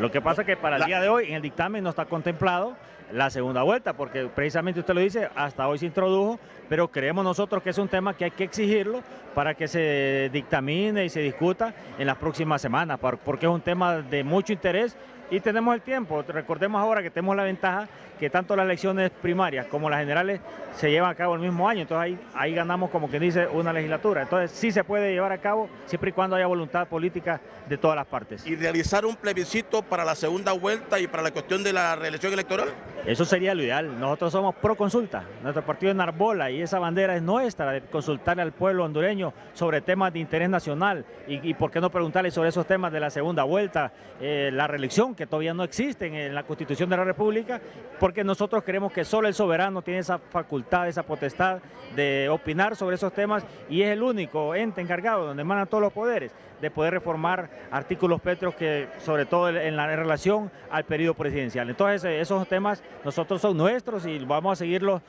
Lo que pasa es que para el día de hoy en el dictamen no está contemplado la segunda vuelta, porque precisamente usted lo dice, hasta hoy se introdujo, pero creemos nosotros que es un tema que hay que exigirlo para que se dictamine y se discuta en las próximas semanas, porque es un tema de mucho interés y tenemos el tiempo. Recordemos ahora que tenemos la ventaja que tanto las elecciones primarias como las generales se llevan a cabo el mismo año, entonces ahí ganamos, como que dice, una legislatura. Entonces sí se puede llevar a cabo siempre y cuando haya voluntad política de todas las partes. ¿Y realizar un plebiscito para la segunda vuelta y para la cuestión de la reelección electoral? Eso sería lo ideal. Nosotros somos pro consulta, nuestro partido enarbola y esa bandera es nuestra, de consultarle al pueblo hondureño sobre temas de interés nacional y por qué no preguntarle sobre esos temas de la segunda vuelta, la reelección, que todavía no existen en la Constitución de la República, porque nosotros creemos que solo el soberano tiene esa facultad, esa potestad de opinar sobre esos temas y es el único ente encargado donde emanan todos los poderes de poder reformar artículos pétreos, que sobre todo en relación al periodo presidencial. Entonces esos temas nosotros son nuestros y vamos a seguirlos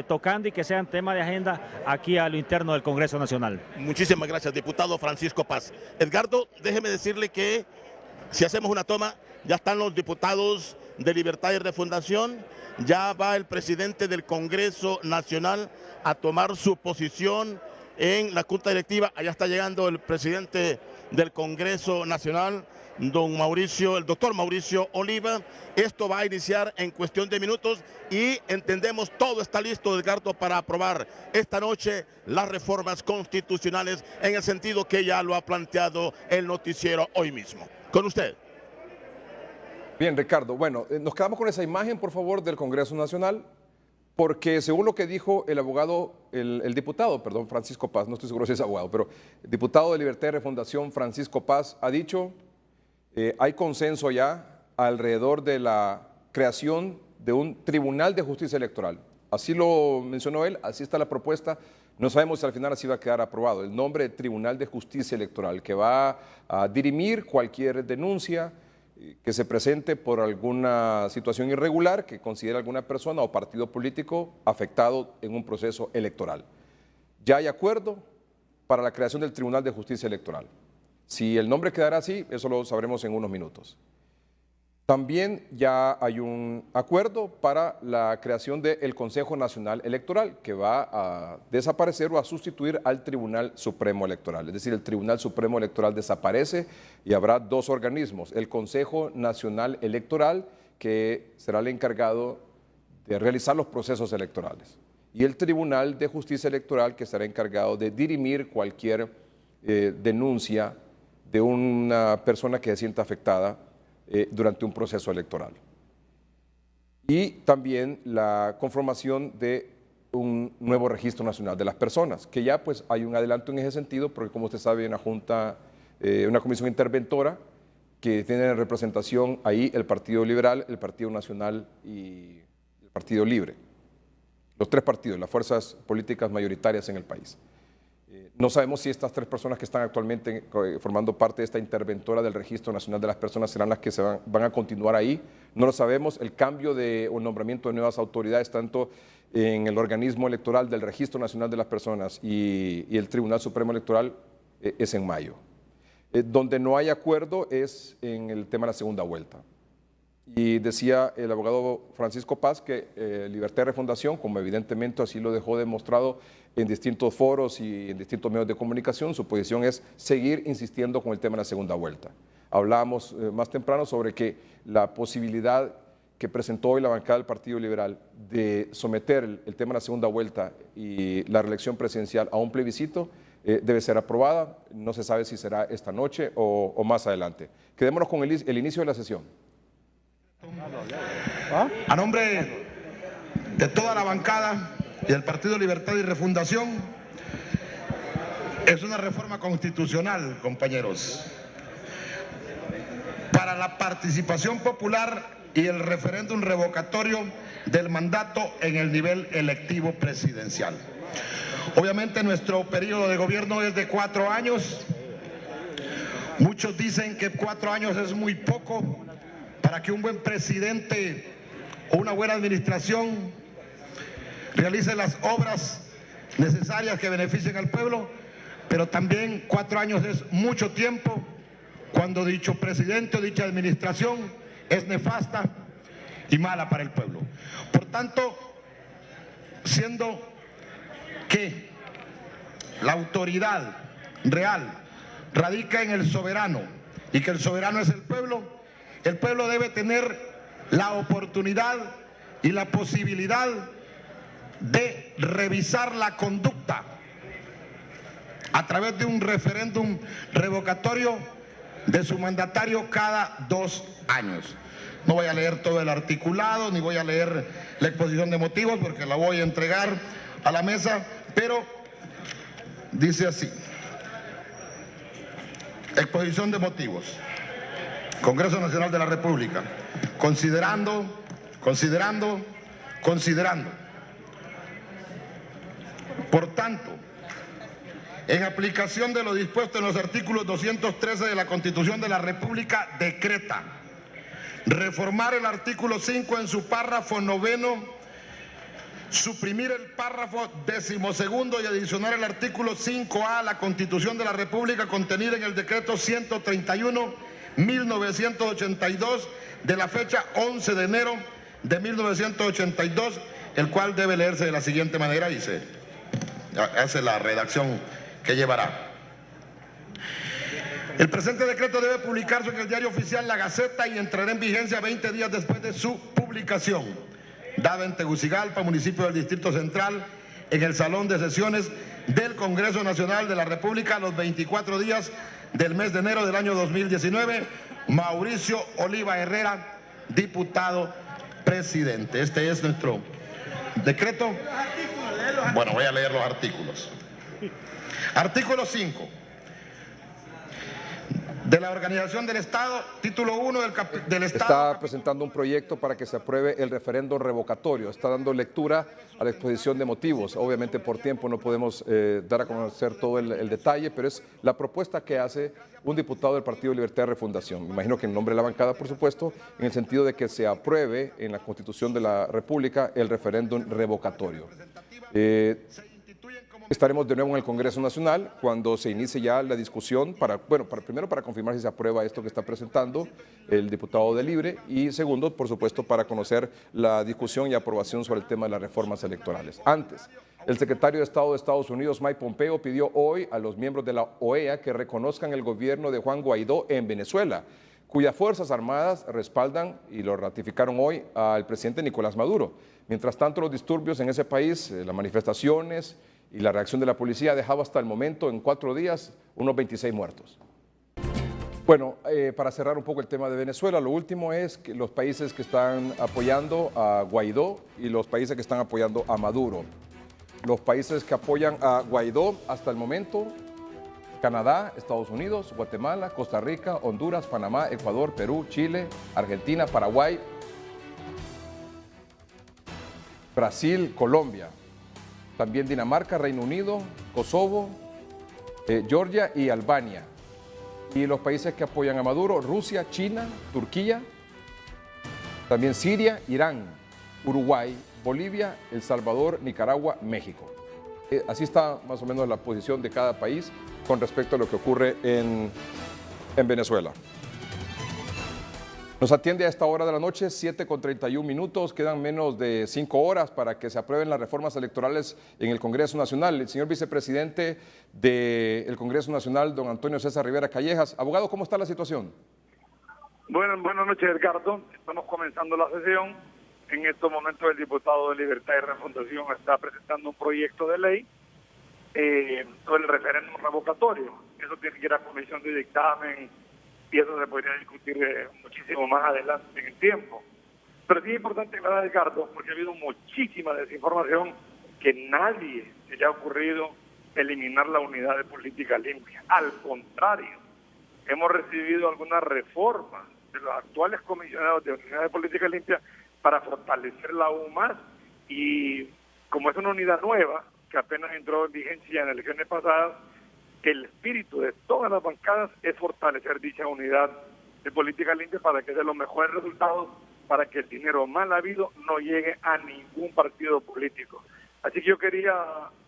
tocando y que sean tema de agenda aquí a lo interno del Congreso Nacional. Muchísimas gracias, diputado Francisco Paz. Edgardo, déjeme decirle que si hacemos una toma, ya están los diputados de Libertad y Refundación, ya va el presidente del Congreso Nacional a tomar su posición en la Junta Directiva. Allá está llegando el presidente del Congreso Nacional, el doctor Mauricio Oliva. Esto va a iniciar en cuestión de minutos y entendemos todo está listo, Edgardo, para aprobar esta noche las reformas constitucionales en el sentido que ya lo ha planteado el noticiero hoy mismo. Con usted. Bien, Ricardo. Bueno, nos quedamos con esa imagen, por favor, del Congreso Nacional, porque según lo que dijo el abogado, el diputado, perdón, Francisco Paz, no estoy seguro si es abogado, pero el diputado de Libertad y Refundación, Francisco Paz, ha dicho, hay consenso ya alrededor de la creación de un Tribunal de Justicia Electoral. Así lo mencionó él, así está la propuesta. No sabemos si al final así va a quedar aprobado. El nombre de Tribunal de Justicia Electoral, que va a dirimir cualquier denuncia que se presente por alguna situación irregular que considere alguna persona o partido político afectado en un proceso electoral. Ya hay acuerdo para la creación del Tribunal de Justicia Electoral. Si el nombre quedará así, eso lo sabremos en unos minutos. También ya hay un acuerdo para la creación del Consejo Nacional Electoral, que va a desaparecer o a sustituir al Tribunal Supremo Electoral. Es decir, el Tribunal Supremo Electoral desaparece y habrá dos organismos. El Consejo Nacional Electoral, que será el encargado de realizar los procesos electorales, y el Tribunal de Justicia Electoral, que será encargado de dirimir cualquier denuncia de una persona que se sienta afectada durante un proceso electoral. Y también la conformación de un nuevo registro nacional de las personas, que ya pues hay un adelanto en ese sentido, porque como usted sabe, hay una junta, una comisión interventora que tiene representación ahí el Partido Liberal, el Partido Nacional y el Partido Libre. Los tres partidos, las fuerzas políticas mayoritarias en el país. No sabemos si estas tres personas que están actualmente formando parte de esta interventora del Registro Nacional de las Personas serán las que van a continuar ahí. No lo sabemos. El cambio o nombramiento de nuevas autoridades, tanto en el organismo electoral del Registro Nacional de las Personas y el Tribunal Supremo Electoral, es en mayo. Donde no hay acuerdo es en el tema de la segunda vuelta. Y decía el abogado Francisco Paz que Libertad y Refundación, como evidentemente así lo dejó demostrado en distintos foros y en distintos medios de comunicación, su posición es seguir insistiendo con el tema de la segunda vuelta. Hablábamos más temprano sobre que la posibilidad que presentó hoy la bancada del Partido Liberal de someter el tema de la segunda vuelta y la reelección presidencial a un plebiscito debe ser aprobada. No se sabe si será esta noche o más adelante. Quedémonos con el inicio de la sesión. A nombre de toda la bancada y del Partido Libertad y Refundación, es una reforma constitucional, compañeros, para la participación popular y el referéndum revocatorio del mandato en el nivel electivo presidencial. Obviamente nuestro periodo de gobierno es de 4 años. Muchos dicen que 4 años es muy poco para que un buen presidente o una buena administración realice las obras necesarias que beneficien al pueblo, pero también 4 años es mucho tiempo cuando dicho presidente o dicha administración es nefasta y mala para el pueblo. Por tanto, siendo que la autoridad real radica en el soberano y que el soberano es el pueblo debe tener la oportunidad y la posibilidad de revisar la conducta a través de un referéndum revocatorio de su mandatario cada 2 años. No voy a leer todo el articulado, ni voy a leer la exposición de motivos, porque la voy a entregar a la mesa, pero dice así. Exposición de motivos. Congreso Nacional de la República. Considerando. Por tanto, en aplicación de lo dispuesto en los artículos 213 de la Constitución de la República, decreta reformar el artículo 5 en su párrafo 9, suprimir el párrafo 12º y adicionar el artículo 5A a la Constitución de la República contenida en el decreto 131/1982 de la fecha 11 de enero de 1982, el cual debe leerse de la siguiente manera y se hace la redacción que llevará. El presente decreto debe publicarse en el Diario Oficial La Gaceta y entrará en vigencia 20 días después de su publicación, dada en Tegucigalpa, municipio del Distrito Central, en el Salón de Sesiones del Congreso Nacional de la República, los 24 días del mes de enero del año 2019. Mauricio Oliva Herrera, diputado presidente. Este es nuestro decreto. Bueno, voy a leer los artículos. Artículo 5. de la Organización del Estado, título 1 del Estado. Está presentando un proyecto para que se apruebe el referéndum revocatorio. Está dando lectura a la exposición de motivos. Obviamente por tiempo no podemos dar a conocer todo el detalle, pero es la propuesta que hace un diputado del Partido Libertad y Refundación. Me imagino que en nombre de la bancada, por supuesto, en el sentido de que se apruebe en la Constitución de la República el referéndum revocatorio. Estaremos de nuevo en el Congreso Nacional cuando se inicie ya la discusión, primero para confirmar si se aprueba esto que está presentando el diputado de Libre y segundo, por supuesto, para conocer la discusión y aprobación sobre el tema de las reformas electorales. Antes, el secretario de Estado de Estados Unidos, Mike Pompeo, pidió hoy a los miembros de la OEA que reconozcan el gobierno de Juan Guaidó en Venezuela, cuyas Fuerzas Armadas respaldan y lo ratificaron hoy al presidente Nicolás Maduro. Mientras tanto, los disturbios en ese país, las manifestaciones y la reacción de la policía ha dejado hasta el momento, en 4 días, unos 26 muertos. Bueno, para cerrar un poco el tema de Venezuela, lo último es que los países que están apoyando a Guaidó y los países que están apoyando a Maduro. Los países que apoyan a Guaidó hasta el momento: Canadá, Estados Unidos, Guatemala, Costa Rica, Honduras, Panamá, Ecuador, Perú, Chile, Argentina, Paraguay, Brasil, Colombia. También Dinamarca, Reino Unido, Kosovo, Georgia y Albania. Y los países que apoyan a Maduro: Rusia, China, Turquía, también Siria, Irán, Uruguay, Bolivia, El Salvador, Nicaragua, México. Así está más o menos la posición de cada país con respecto a lo que ocurre en Venezuela. Nos atiende a esta hora de la noche, 7:31. Quedan menos de 5 horas para que se aprueben las reformas electorales en el Congreso Nacional. El señor vicepresidente del Congreso Nacional, don Antonio César Rivera Callejas. Abogado, ¿cómo está la situación? Buenas noches, Edgardo. Estamos comenzando la sesión. En estos momentos el diputado de Libertad y Refundación está presentando un proyecto de ley sobre el referéndum revocatorio. Eso tiene que ir a comisión de dictamen y eso se podría discutir muchísimo más adelante en el tiempo. Pero sí es importante aclarar, Ricardo, porque ha habido muchísima desinformación, que nadie se le ha ocurrido eliminar la unidad de política limpia. Al contrario, hemos recibido algunas reformas de los actuales comisionados de unidad de política limpia para fortalecerla aún más, y como es una unidad nueva que apenas entró en vigencia en elecciones pasadas, el espíritu de todas las bancadas es fortalecer dicha unidad de política limpia para que dé los mejores resultados, para que el dinero mal habido no llegue a ningún partido político. Así que yo quería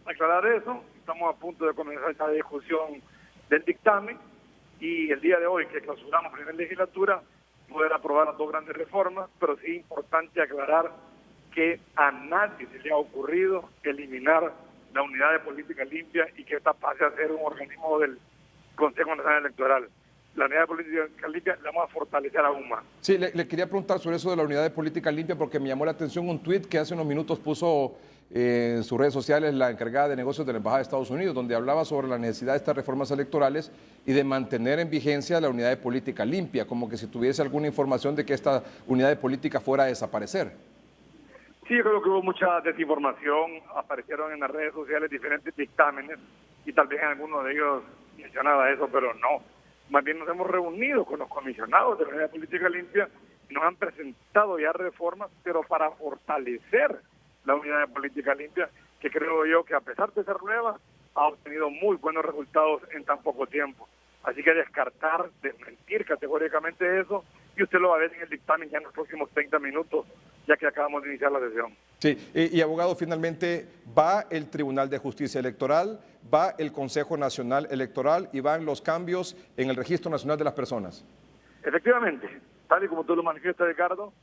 aclarar eso. Estamos a punto de comenzar esta discusión del dictamen y el día de hoy, que clausuramos la primera legislatura, poder aprobar las 2 grandes reformas, pero sí es importante aclarar que a nadie se le ha ocurrido eliminar la unidad de política limpia y que esta pase a ser un organismo del Consejo Nacional Electoral. La unidad de política limpia la vamos a fortalecer aún más. Sí, le quería preguntar sobre eso de la unidad de política limpia porque me llamó la atención un tuit que hace unos minutos puso en sus redes sociales la encargada de negocios de la Embajada de Estados Unidos, donde hablaba sobre la necesidad de estas reformas electorales y de mantener en vigencia la unidad de política limpia, como que si tuviese alguna información de que esta unidad de política fuera a desaparecer. Sí, yo creo que hubo mucha desinformación, aparecieron en las redes sociales diferentes dictámenes y tal vez en alguno de ellos mencionaba eso, pero no. Más bien nos hemos reunido con los comisionados de la Unidad de Política Limpia y nos han presentado ya reformas, pero para fortalecer la Unidad de Política Limpia, que creo yo que a pesar de ser nueva, ha obtenido muy buenos resultados en tan poco tiempo. Así que descartar, desmentir categóricamente eso, y usted lo va a ver en el dictamen ya en los próximos 30 minutos, ya que acabamos de iniciar la sesión. Sí, y abogado, finalmente va el Tribunal de Justicia Electoral, va el Consejo Nacional Electoral y van los cambios en el Registro Nacional de las Personas. Efectivamente, tal y como tú lo manifiestas, Ricardo,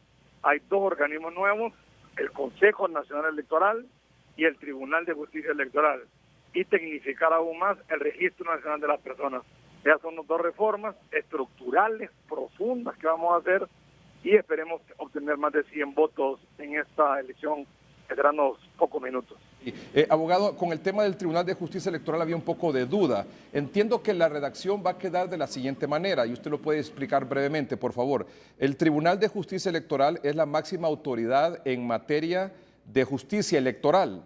hay 2 organismos nuevos, el Consejo Nacional Electoral y el Tribunal de Justicia Electoral, y tecnificar aún más el Registro Nacional de las Personas. Esas son las 2 reformas estructurales, profundas que vamos a hacer, y esperemos obtener más de 100 votos en esta elección que serán unos pocos minutos. Abogado, con el tema del Tribunal de Justicia Electoral había un poco de duda. Entiendo que la redacción va a quedar de la siguiente manera, y usted lo puede explicar brevemente, por favor. El Tribunal de Justicia Electoral es la máxima autoridad en materia de justicia electoral.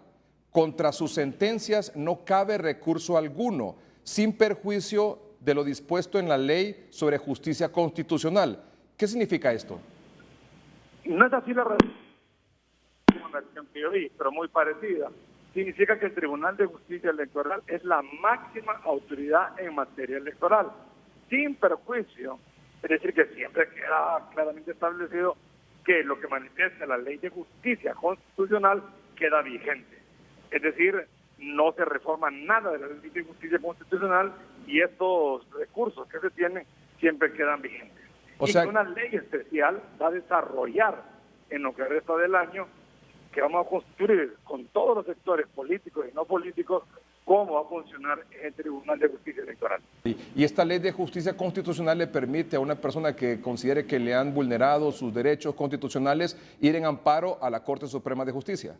Contra sus sentencias no cabe recurso alguno, sin perjuicio de lo dispuesto en la Ley sobre Justicia Constitucional. ¿Qué significa esto? No es así la versión que yo vi, pero muy parecida. Significa que el Tribunal de Justicia Electoral es la máxima autoridad en materia electoral, sin perjuicio. Es decir, que siempre queda claramente establecido que lo que manifiesta la Ley de Justicia Constitucional queda vigente. Es decir, no se reforma nada de la Ley de Justicia Constitucional y estos recursos que se tienen siempre quedan vigentes. O sea, una ley especial va a desarrollar en lo que resta del año, que vamos a construir con todos los sectores políticos y no políticos, cómo va a funcionar el Tribunal de Justicia Electoral. Y esta Ley de Justicia Constitucional le permite a una persona que considere que le han vulnerado sus derechos constitucionales ir en amparo a la Corte Suprema de Justicia.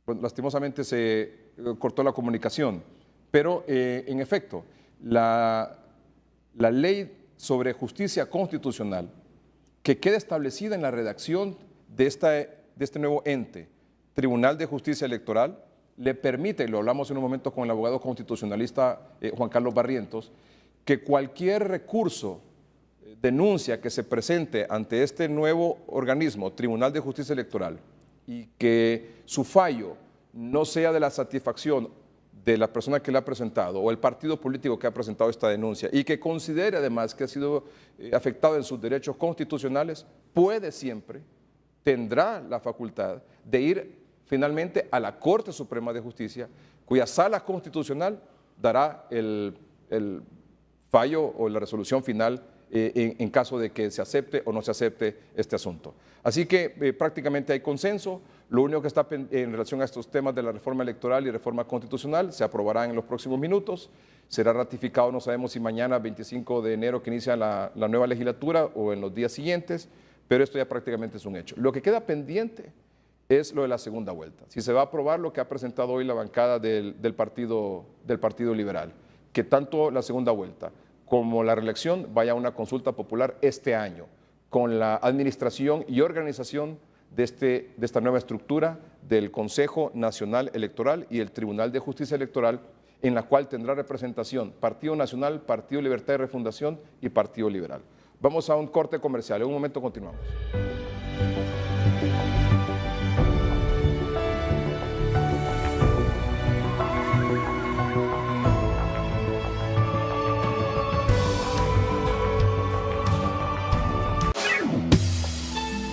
Bueno, lastimosamente se cortó la comunicación, pero en efecto, la Ley sobre Justicia Constitucional que queda establecida en la redacción de este nuevo ente, Tribunal de Justicia Electoral, le permite, y lo hablamos en un momento con el abogado constitucionalista Juan Carlos Barrientos, que cualquier recurso, denuncia que se presente ante este nuevo organismo, Tribunal de Justicia Electoral, y que su fallo no sea de la satisfacción de la persona que la ha presentado o el partido político que ha presentado esta denuncia y que considere además que ha sido afectado en sus derechos constitucionales, tendrá la facultad de ir finalmente a la Corte Suprema de Justicia, cuya sala constitucional dará el fallo o la resolución final en caso de que se acepte o no se acepte este asunto. Así que prácticamente hay consenso. Lo único que está en relación a estos temas de la reforma electoral y reforma constitucional se aprobará en los próximos minutos. Será ratificado, no sabemos si mañana, 25 de enero, que inicia la nueva legislatura o en los días siguientes, pero esto ya prácticamente es un hecho. Lo que queda pendiente es lo de la segunda vuelta. Si se va a aprobar lo que ha presentado hoy la bancada del Partido Liberal, que tanto la segunda vuelta como la reelección vaya a una consulta popular este año, con la administración y organización de esta nueva estructura del Consejo Nacional Electoral y el Tribunal de Justicia Electoral, en la cual tendrá representación Partido Nacional, Partido Libertad y Refundación y Partido Liberal. Vamos a un corte comercial, en un momento continuamos.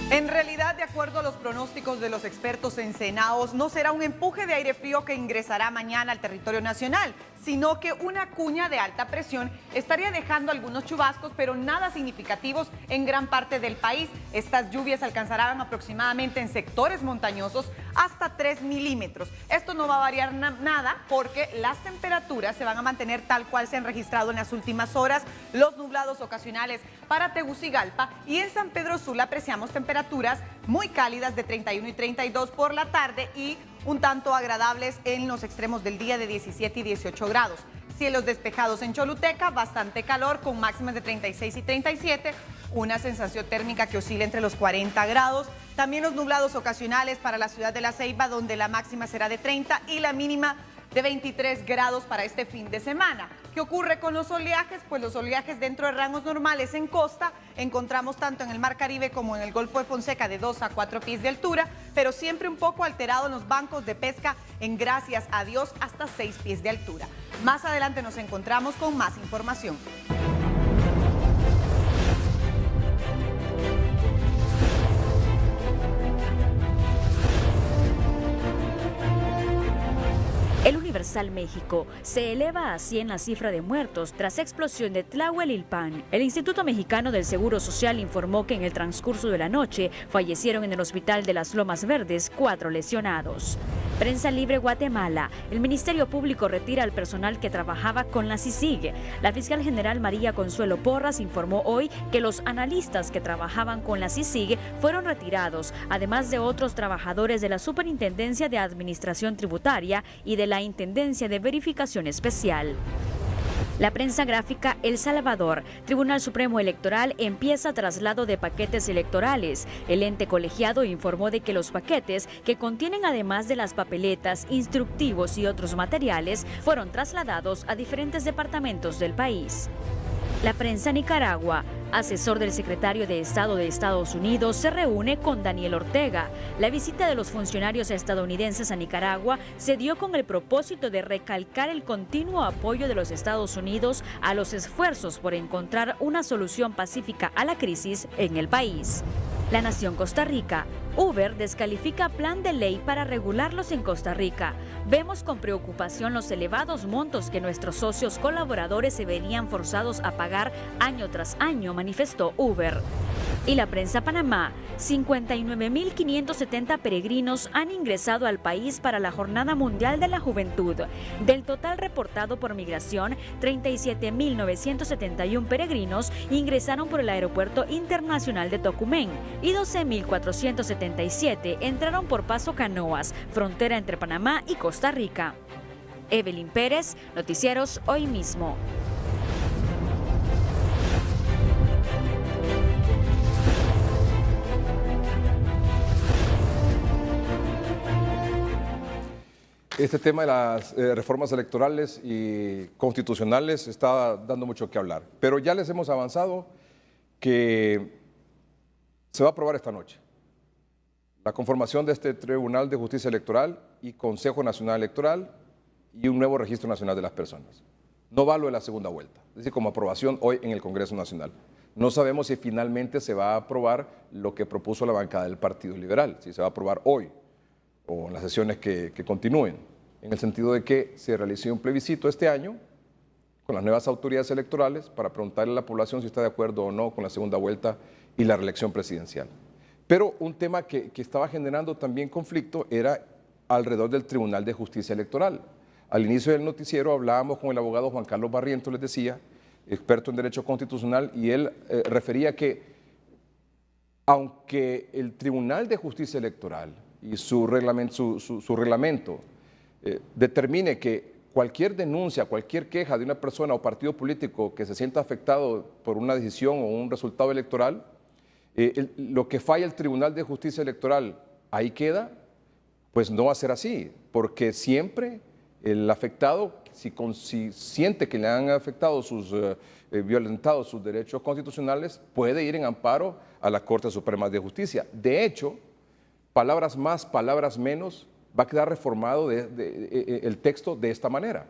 En realidad, de acuerdo a los pronósticos de los expertos en Cenaos, no será un empuje de aire frío que ingresará mañana al territorio nacional, sino que una cuña de alta presión estaría dejando algunos chubascos, pero nada significativos en gran parte del país. Estas lluvias alcanzarán aproximadamente en sectores montañosos hasta 3 milímetros. Esto no va a variar nada porque las temperaturas se van a mantener tal cual se han registrado en las últimas horas. Los nublados ocasionales para Tegucigalpa y en San Pedro Sula apreciamos temperaturas muy cálidas de 31 y 32 por la tarde y un tanto agradables en los extremos del día de 17 y 18 grados. Cielos despejados en Choluteca, bastante calor con máximas de 36 y 37, una sensación térmica que oscila entre los 40 grados. También los nublados ocasionales para la ciudad de La Ceiba, donde la máxima será de 30 y la mínima de 23 grados para este fin de semana. ¿Qué ocurre con los oleajes? Pues los oleajes dentro de rangos normales en costa encontramos tanto en el Mar Caribe como en el Golfo de Fonseca de 2 a 4 pies de altura, pero siempre un poco alterado en los bancos de pesca en, gracias a Dios, hasta 6 pies de altura. Más adelante nos encontramos con más información. El Universal México se eleva a 100 la cifra de muertos tras explosión de Tlahuelilpan. El Instituto Mexicano del Seguro Social informó que en el transcurso de la noche fallecieron en el Hospital de las Lomas Verdes 4 lesionados. Prensa Libre Guatemala. El Ministerio Público retira al personal que trabajaba con la CICIG. La fiscal general María Consuelo Porras informó hoy que los analistas que trabajaban con la CICIG fueron retirados, además de otros trabajadores de la Superintendencia de Administración Tributaria y de la Intendencia de Verificación Especial. La prensa gráfica El Salvador. Tribunal Supremo Electoral empieza traslado de paquetes electorales. El ente colegiado informó de que los paquetes, que contienen además de las papeletas, instructivos y otros materiales, fueron trasladados a diferentes departamentos del país. La prensa Nicaragua. Asesor del secretario de Estado de Estados Unidos se reúne con Daniel Ortega. La visita de los funcionarios estadounidenses a Nicaragua se dio con el propósito de recalcar el continuo apoyo de los Estados Unidos a los esfuerzos por encontrar una solución pacífica a la crisis en el país. La Nación Costa Rica. Uber descalifica plan de ley para regularlos en Costa Rica. Vemos con preocupación los elevados montos que nuestros socios colaboradores se verían forzados a pagar año tras año, manifestó Uber. Y la prensa Panamá. 59.570 peregrinos han ingresado al país para la Jornada Mundial de la Juventud. Del total reportado por migración, 37.971 peregrinos ingresaron por el Aeropuerto Internacional de Tocumen y 12.477 entraron por Paso Canoas, frontera entre Panamá y Costa Rica. Evelyn Pérez, Noticieros Hoy Mismo. Este tema de las reformas electorales y constitucionales está dando mucho que hablar, pero ya les hemos avanzado que se va a aprobar esta noche la conformación de este Tribunal de Justicia Electoral y Consejo Nacional Electoral y un nuevo Registro Nacional de las Personas. No va lo de la segunda vuelta, es decir, como aprobación hoy en el Congreso Nacional. No sabemos si finalmente se va a aprobar lo que propuso la bancada del Partido Liberal, si se va a aprobar hoy o en las sesiones que continúen, en el sentido de que se realice un plebiscito este año con las nuevas autoridades electorales para preguntarle a la población si está de acuerdo o no con la segunda vuelta y la reelección presidencial. Pero un tema que estaba generando también conflicto era alrededor del Tribunal de Justicia Electoral. Al inicio del noticiero hablábamos con el abogado Juan Carlos Barrientos, les decía, experto en Derecho Constitucional, y él refería que aunque el Tribunal de Justicia Electoral y su reglamento determine que cualquier denuncia, cualquier queja de una persona o partido político que se sienta afectado por una decisión o un resultado electoral, lo que falla el Tribunal de Justicia Electoral ahí queda, pues no va a ser así, porque siempre el afectado, si siente que le han afectado violentado sus derechos constitucionales, puede ir en amparo a la Corte Suprema de Justicia. De hecho, palabras más, palabras menos, va a quedar reformado el texto de esta manera.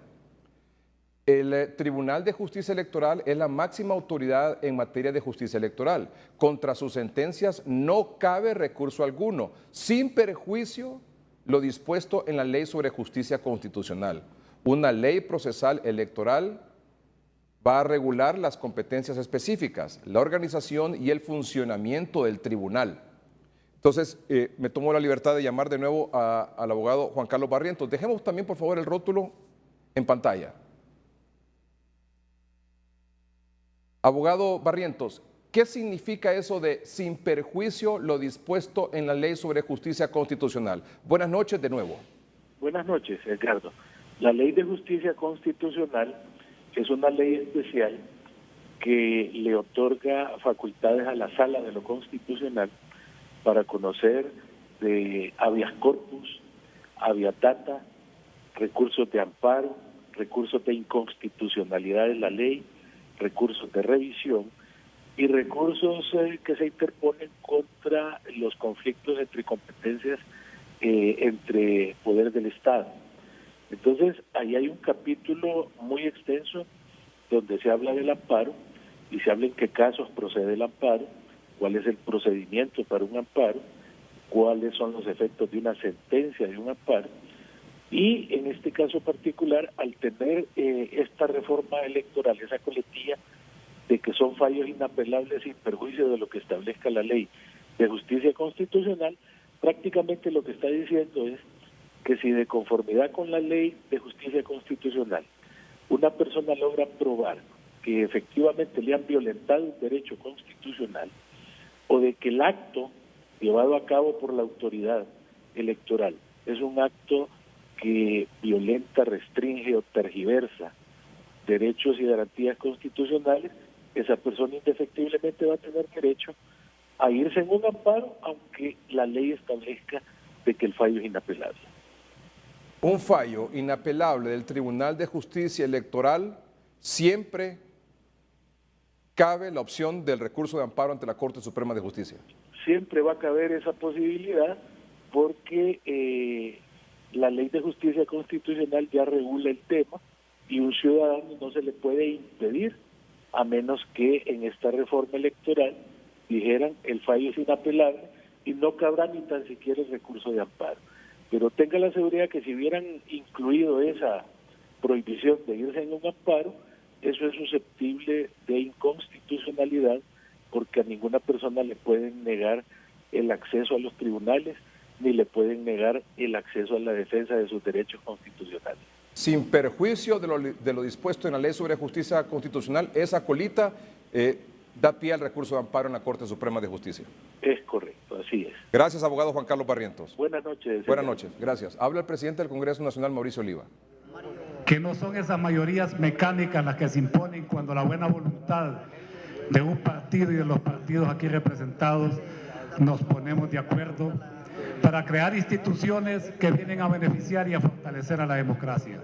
El Tribunal de Justicia Electoral es la máxima autoridad en materia de justicia electoral. Contra sus sentencias no cabe recurso alguno, sin perjuicio lo dispuesto en la Ley sobre Justicia Constitucional. Una ley procesal electoral va a regular las competencias específicas, la organización y el funcionamiento del tribunal. Entonces, me tomo la libertad de llamar de nuevo al abogado Juan Carlos Barrientos. Dejemos también, por favor, el rótulo en pantalla. Abogado Barrientos, ¿qué significa eso de sin perjuicio lo dispuesto en la Ley sobre Justicia Constitucional? Buenas noches de nuevo. Buenas noches, Edgardo. La Ley de Justicia Constitucional es una ley especial que le otorga facultades a la Sala de lo Constitucional para conocer de habeas corpus, habeas data, recursos de amparo, recursos de inconstitucionalidad de la ley, recursos de revisión y recursos que se interponen contra los conflictos entre competencias entre poder del Estado. Entonces, ahí hay un capítulo muy extenso donde se habla del amparo y se habla en qué casos procede el amparo, cuál es el procedimiento para un amparo, cuáles son los efectos de una sentencia de un amparo. Y en este caso particular, al tener esta reforma electoral, esa coletilla de que son fallos inapelables sin perjuicio de lo que establezca la Ley de Justicia Constitucional, prácticamente lo que está diciendo es que si de conformidad con la Ley de Justicia Constitucional una persona logra probar que efectivamente le han violentado un derecho constitucional o de que el acto llevado a cabo por la autoridad electoral es un acto que violenta, restringe o tergiversa derechos y garantías constitucionales, esa persona indefectiblemente va a tener derecho a irse en un amparo, aunque la ley establezca de que el fallo es inapelable. Un fallo inapelable del Tribunal de Justicia Electoral, siempre cabe la opción del recurso de amparo ante la Corte Suprema de Justicia. Siempre va a caber esa posibilidad porque la Ley de Justicia Constitucional ya regula el tema y un ciudadano no se le puede impedir, a menos que en esta reforma electoral dijeran el fallo es inapelable y no cabrá ni tan siquiera el recurso de amparo. Pero tenga la seguridad que si hubieran incluido esa prohibición de irse en un amparo, eso es susceptible de inconstitucionalidad, porque a ninguna persona le pueden negar el acceso a los tribunales, ni le pueden negar el acceso a la defensa de sus derechos constitucionales. Sin perjuicio de lo dispuesto en la Ley sobre Justicia Constitucional, esa colita da pie al recurso de amparo en la Corte Suprema de Justicia. Es correcto, así es. Gracias, abogado Juan Carlos Barrientos. Buenas noches. Buenas noches, gracias. Habla el presidente del Congreso Nacional, Mauricio Oliva. Que no son esas mayorías mecánicas las que se imponen cuando la buena voluntad de un partido y de los partidos aquí representados nos ponemos de acuerdo para crear instituciones que vienen a beneficiar y a fortalecer a la democracia.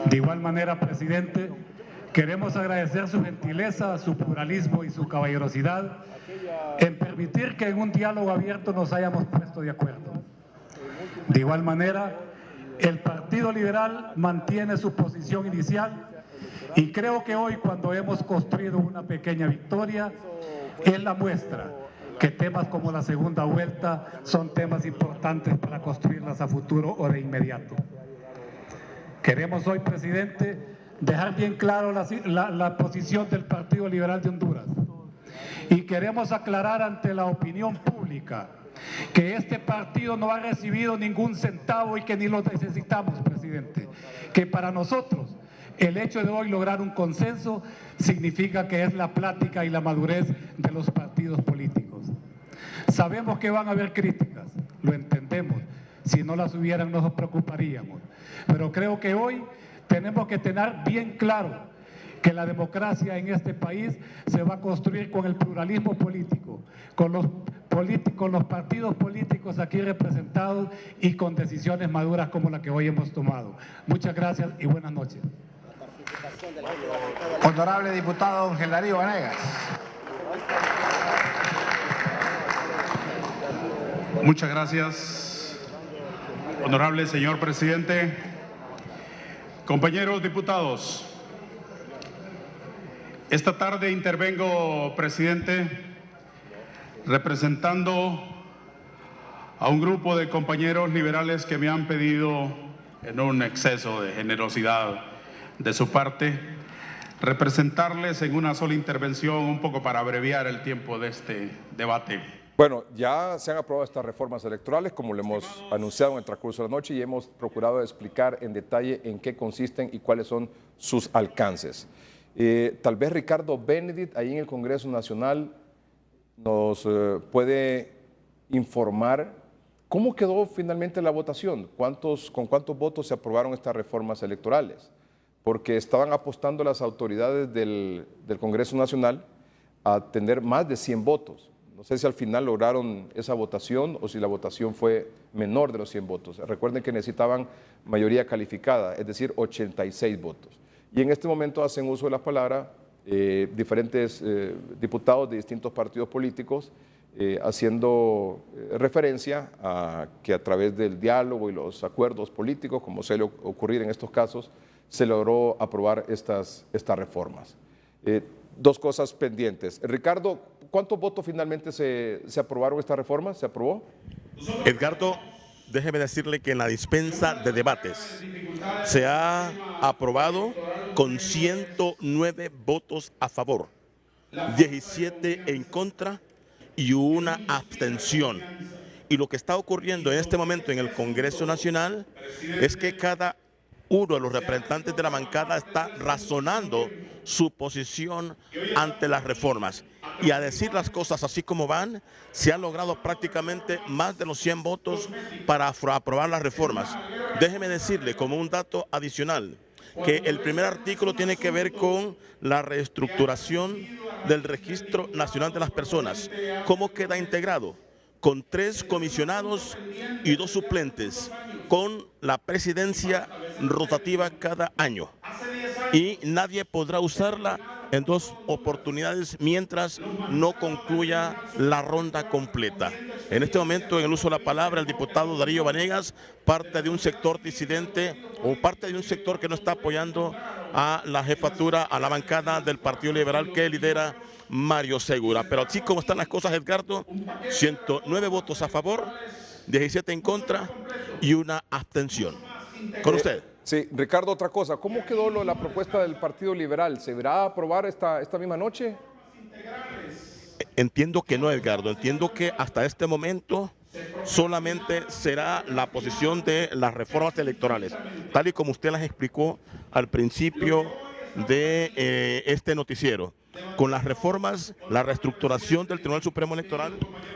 De igual manera, presidente, queremos agradecer su gentileza, su pluralismo y su caballerosidad en permitir que en un diálogo abierto nos hayamos puesto de acuerdo. De igual manera, el Partido Liberal mantiene su posición inicial y creo que hoy, cuando hemos construido una pequeña victoria, es la muestra que temas como la segunda vuelta son temas importantes para construirlas a futuro o de inmediato. Queremos hoy, presidente, dejar bien claro la posición del Partido Liberal de Honduras y queremos aclarar ante la opinión pública que este partido no ha recibido ningún centavo y que ni lo necesitamos, presidente. Que para nosotros el hecho de hoy lograr un consenso significa que es la plática y la madurez de los partidos políticos. Sabemos que van a haber críticas, lo entendemos. Si no las hubieran, nos preocuparíamos. Pero creo que hoy tenemos que tener bien claro que la democracia en este país se va a construir con el pluralismo político, con los partidos políticos aquí representados y con decisiones maduras como la que hoy hemos tomado. Muchas gracias y buenas noches. Honorable diputado don Gelario Vanegas. Muchas gracias, honorable señor presidente. Compañeros diputados, esta tarde intervengo, presidente, representando a un grupo de compañeros liberales que me han pedido, en un exceso de generosidad de su parte, representarles en una sola intervención, un poco para abreviar el tiempo de este debate. Bueno, ya se han aprobado estas reformas electorales, como lo hemos anunciado en el transcurso de la noche, y hemos procurado explicar en detalle en qué consisten y cuáles son sus alcances. Tal vez Ricardo Benedict, ahí en el Congreso Nacional, nos puede informar cómo quedó finalmente la votación, con cuántos votos se aprobaron estas reformas electorales, porque estaban apostando las autoridades del Congreso Nacional a tener más de 100 votos. No sé si al final lograron esa votación o si la votación fue menor de los 100 votos. Recuerden que necesitaban mayoría calificada, es decir, 86 votos. Y en este momento hacen uso de la palabra diferentes diputados de distintos partidos políticos, haciendo referencia a que a través del diálogo y los acuerdos políticos, como suele ocurrir en estos casos, se logró aprobar estas reformas. Dos cosas pendientes. Ricardo, ¿cuántos votos finalmente se aprobaron estas reformas? ¿Se aprobó? Edgardo, déjeme decirle que en la dispensa de debates se ha aprobado con 109 votos a favor, 17 en contra y una abstención. Y lo que está ocurriendo en este momento en el Congreso Nacional es que cada uno de los representantes de la bancada está razonando su posición ante las reformas. Y a decir las cosas así como van, se han logrado prácticamente más de los 100 votos para aprobar las reformas. Déjeme decirle como un dato adicional que el primer artículo tiene que ver con la reestructuración del Registro Nacional de las Personas. ¿Cómo queda integrado? Con 3 comisionados y 2 suplentes, con la presidencia rotativa cada año. Y nadie podrá usarla en 2 oportunidades mientras no concluya la ronda completa. En este momento, en el uso de la palabra, el diputado Darío Vanegas, parte de un sector disidente o parte de un sector que no está apoyando a la jefatura, a la bancada del Partido Liberal que lidera Mario Segura. Pero así como están las cosas, Edgardo, 109 votos a favor, 17 en contra y 1 abstención. Con usted. Sí, Ricardo, otra cosa. ¿Cómo quedó la propuesta del Partido Liberal? ¿Se verá a aprobar esta misma noche? Entiendo que no, Edgardo. Entiendo que hasta este momento solamente será la posición de las reformas electorales, tal y como usted las explicó al principio de este noticiero. Con las reformas, la reestructuración del Tribunal Supremo Electoral,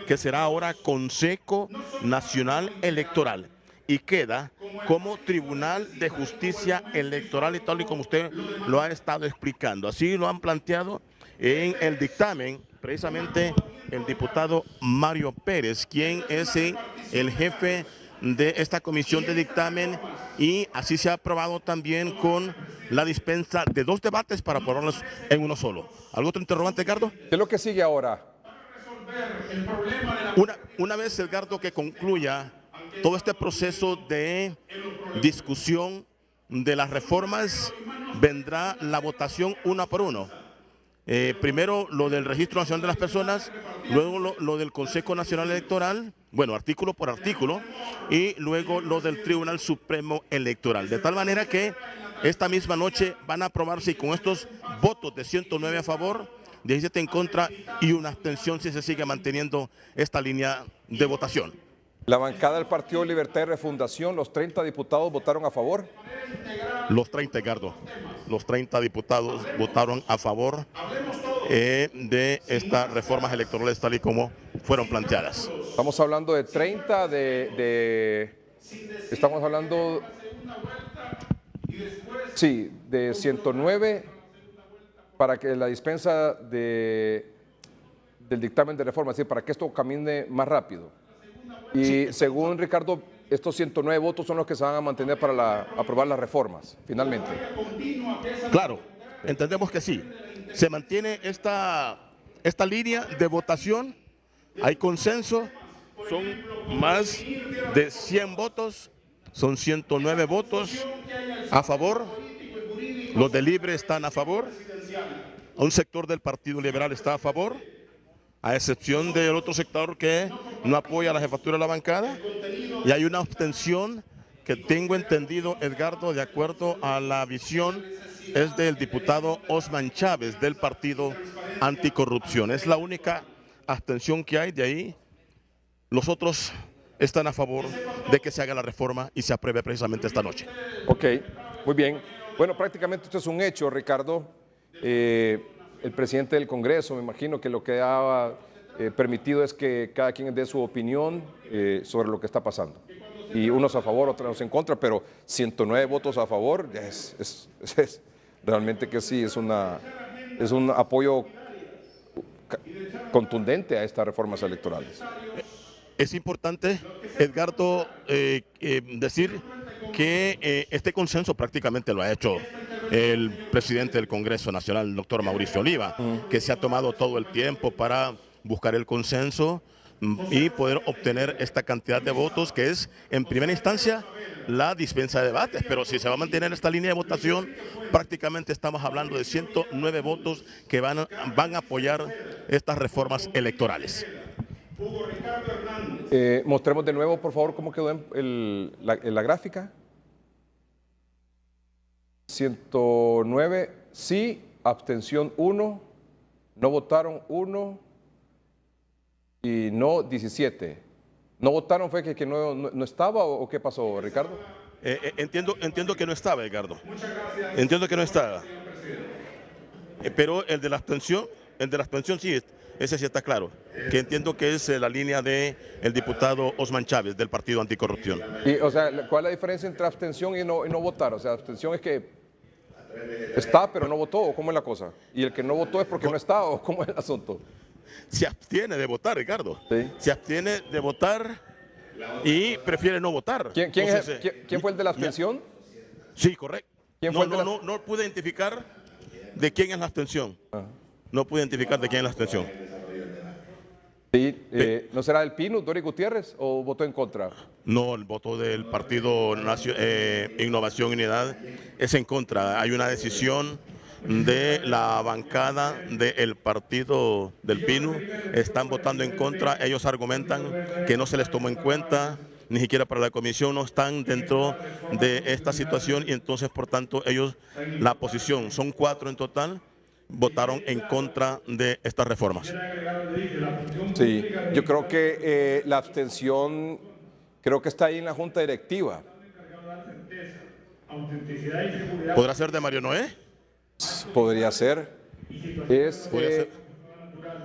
que será ahora Consejo Nacional Electoral, y queda como Tribunal de Justicia Electoral, y tal y como usted lo ha estado explicando. Así lo han planteado en el dictamen precisamente el diputado Mario Pérez, quien es el jefe de esta comisión de dictamen, y así se ha aprobado también con la dispensa de 2 debates para aprobarlos en uno solo. ¿Algo otro interrogante, Edgardo? ¿Qué es lo que sigue ahora? Una vez, Edgardo, que concluya todo este proceso de discusión de las reformas, vendrá la votación una por uno. Primero lo del Registro Nacional de las Personas, luego lo del Consejo Nacional Electoral, bueno, artículo por artículo, y luego lo del Tribunal Supremo Electoral. De tal manera que esta misma noche van a aprobarse, y con estos votos de 109 a favor, 17 en contra y 1 abstención, si se sigue manteniendo esta línea de votación. La bancada del Partido Libertad y Refundación, los 30 diputados votaron a favor. Los 30, Edgardo, los 30 diputados votaron a favor de estas reformas electorales tal y como fueron planteadas. Estamos hablando de 30, estamos hablando, sí, de 109 para que la dispensa del dictamen de reforma, es decir, para que esto camine más rápido. Y según Ricardo, estos 109 votos son los que se van a mantener para aprobar las reformas, finalmente. Claro, entendemos que sí. Se mantiene esta línea de votación, hay consenso, son más de 100 votos, son 109 votos a favor, los de Libre están a favor, un sector del Partido Liberal está a favor, a excepción del otro sector que no apoya la jefatura de la bancada, y hay una abstención que tengo entendido, Edgardo, de acuerdo a la visión, es del diputado Osman Chávez del Partido Anticorrupción. Es la única abstención que hay. De ahí los otros están a favor de que se haga la reforma y se apruebe precisamente esta noche. Ok, muy bien. Bueno, prácticamente esto es un hecho, Ricardo. El presidente del Congreso, me imagino que lo que ha permitido es que cada quien dé su opinión sobre lo que está pasando. Y unos a favor, otros en contra, pero 109 votos a favor, es realmente que sí, es un apoyo contundente a estas reformas electorales. Es importante, Edgardo, decir que este consenso prácticamente lo ha hecho el presidente del Congreso Nacional, el doctor Mauricio Oliva, que se ha tomado todo el tiempo para buscar el consenso y poder obtener esta cantidad de votos, que es en primera instancia la dispensa de debates. Pero si se va a mantener esta línea de votación, prácticamente estamos hablando de 109 votos que van a apoyar estas reformas electorales. Mostremos de nuevo, por favor, cómo quedó en la gráfica. 109 sí, abstención 1, no votaron 1 y no 17. ¿No votaron fue que no estaba o qué pasó, Ricardo? Entiendo que no estaba, Edgardo. Entiendo que no estaba. Pero el de la abstención sí, ese sí está claro. Que entiendo que es la línea del diputado Osman Chávez del Partido Anticorrupción. Y, o sea, ¿cuál es la diferencia entre abstención y no votar? O sea, abstención es que Está, pero no votó, ¿o cómo es la cosa? ¿Y el que no votó es porque no está, o cómo es el asunto? Se abstiene de votar, Ricardo. ¿Sí? Se abstiene de votar y prefiere no votar. ¿Quién fue el de la abstención? Sí, correcto. No pude identificar de quién es la abstención. No pude identificar de quién es la abstención. Sí, ¿no será del PINU, Dori Gutiérrez, o votó en contra? No, el voto del Partido Innovación y Unidad es en contra. Hay una decisión de la bancada del partido del PINU, están votando en contra. Ellos argumentan que no se les tomó en cuenta, ni siquiera para la comisión, no están dentro de esta situación y entonces, por tanto, ellos, la posición, son 4 en total, votaron en contra de estas reformas. Sí, yo creo que la abstención, creo que está ahí en la Junta Directiva. ¿Podrá ser de Mario Noé? Podría ser.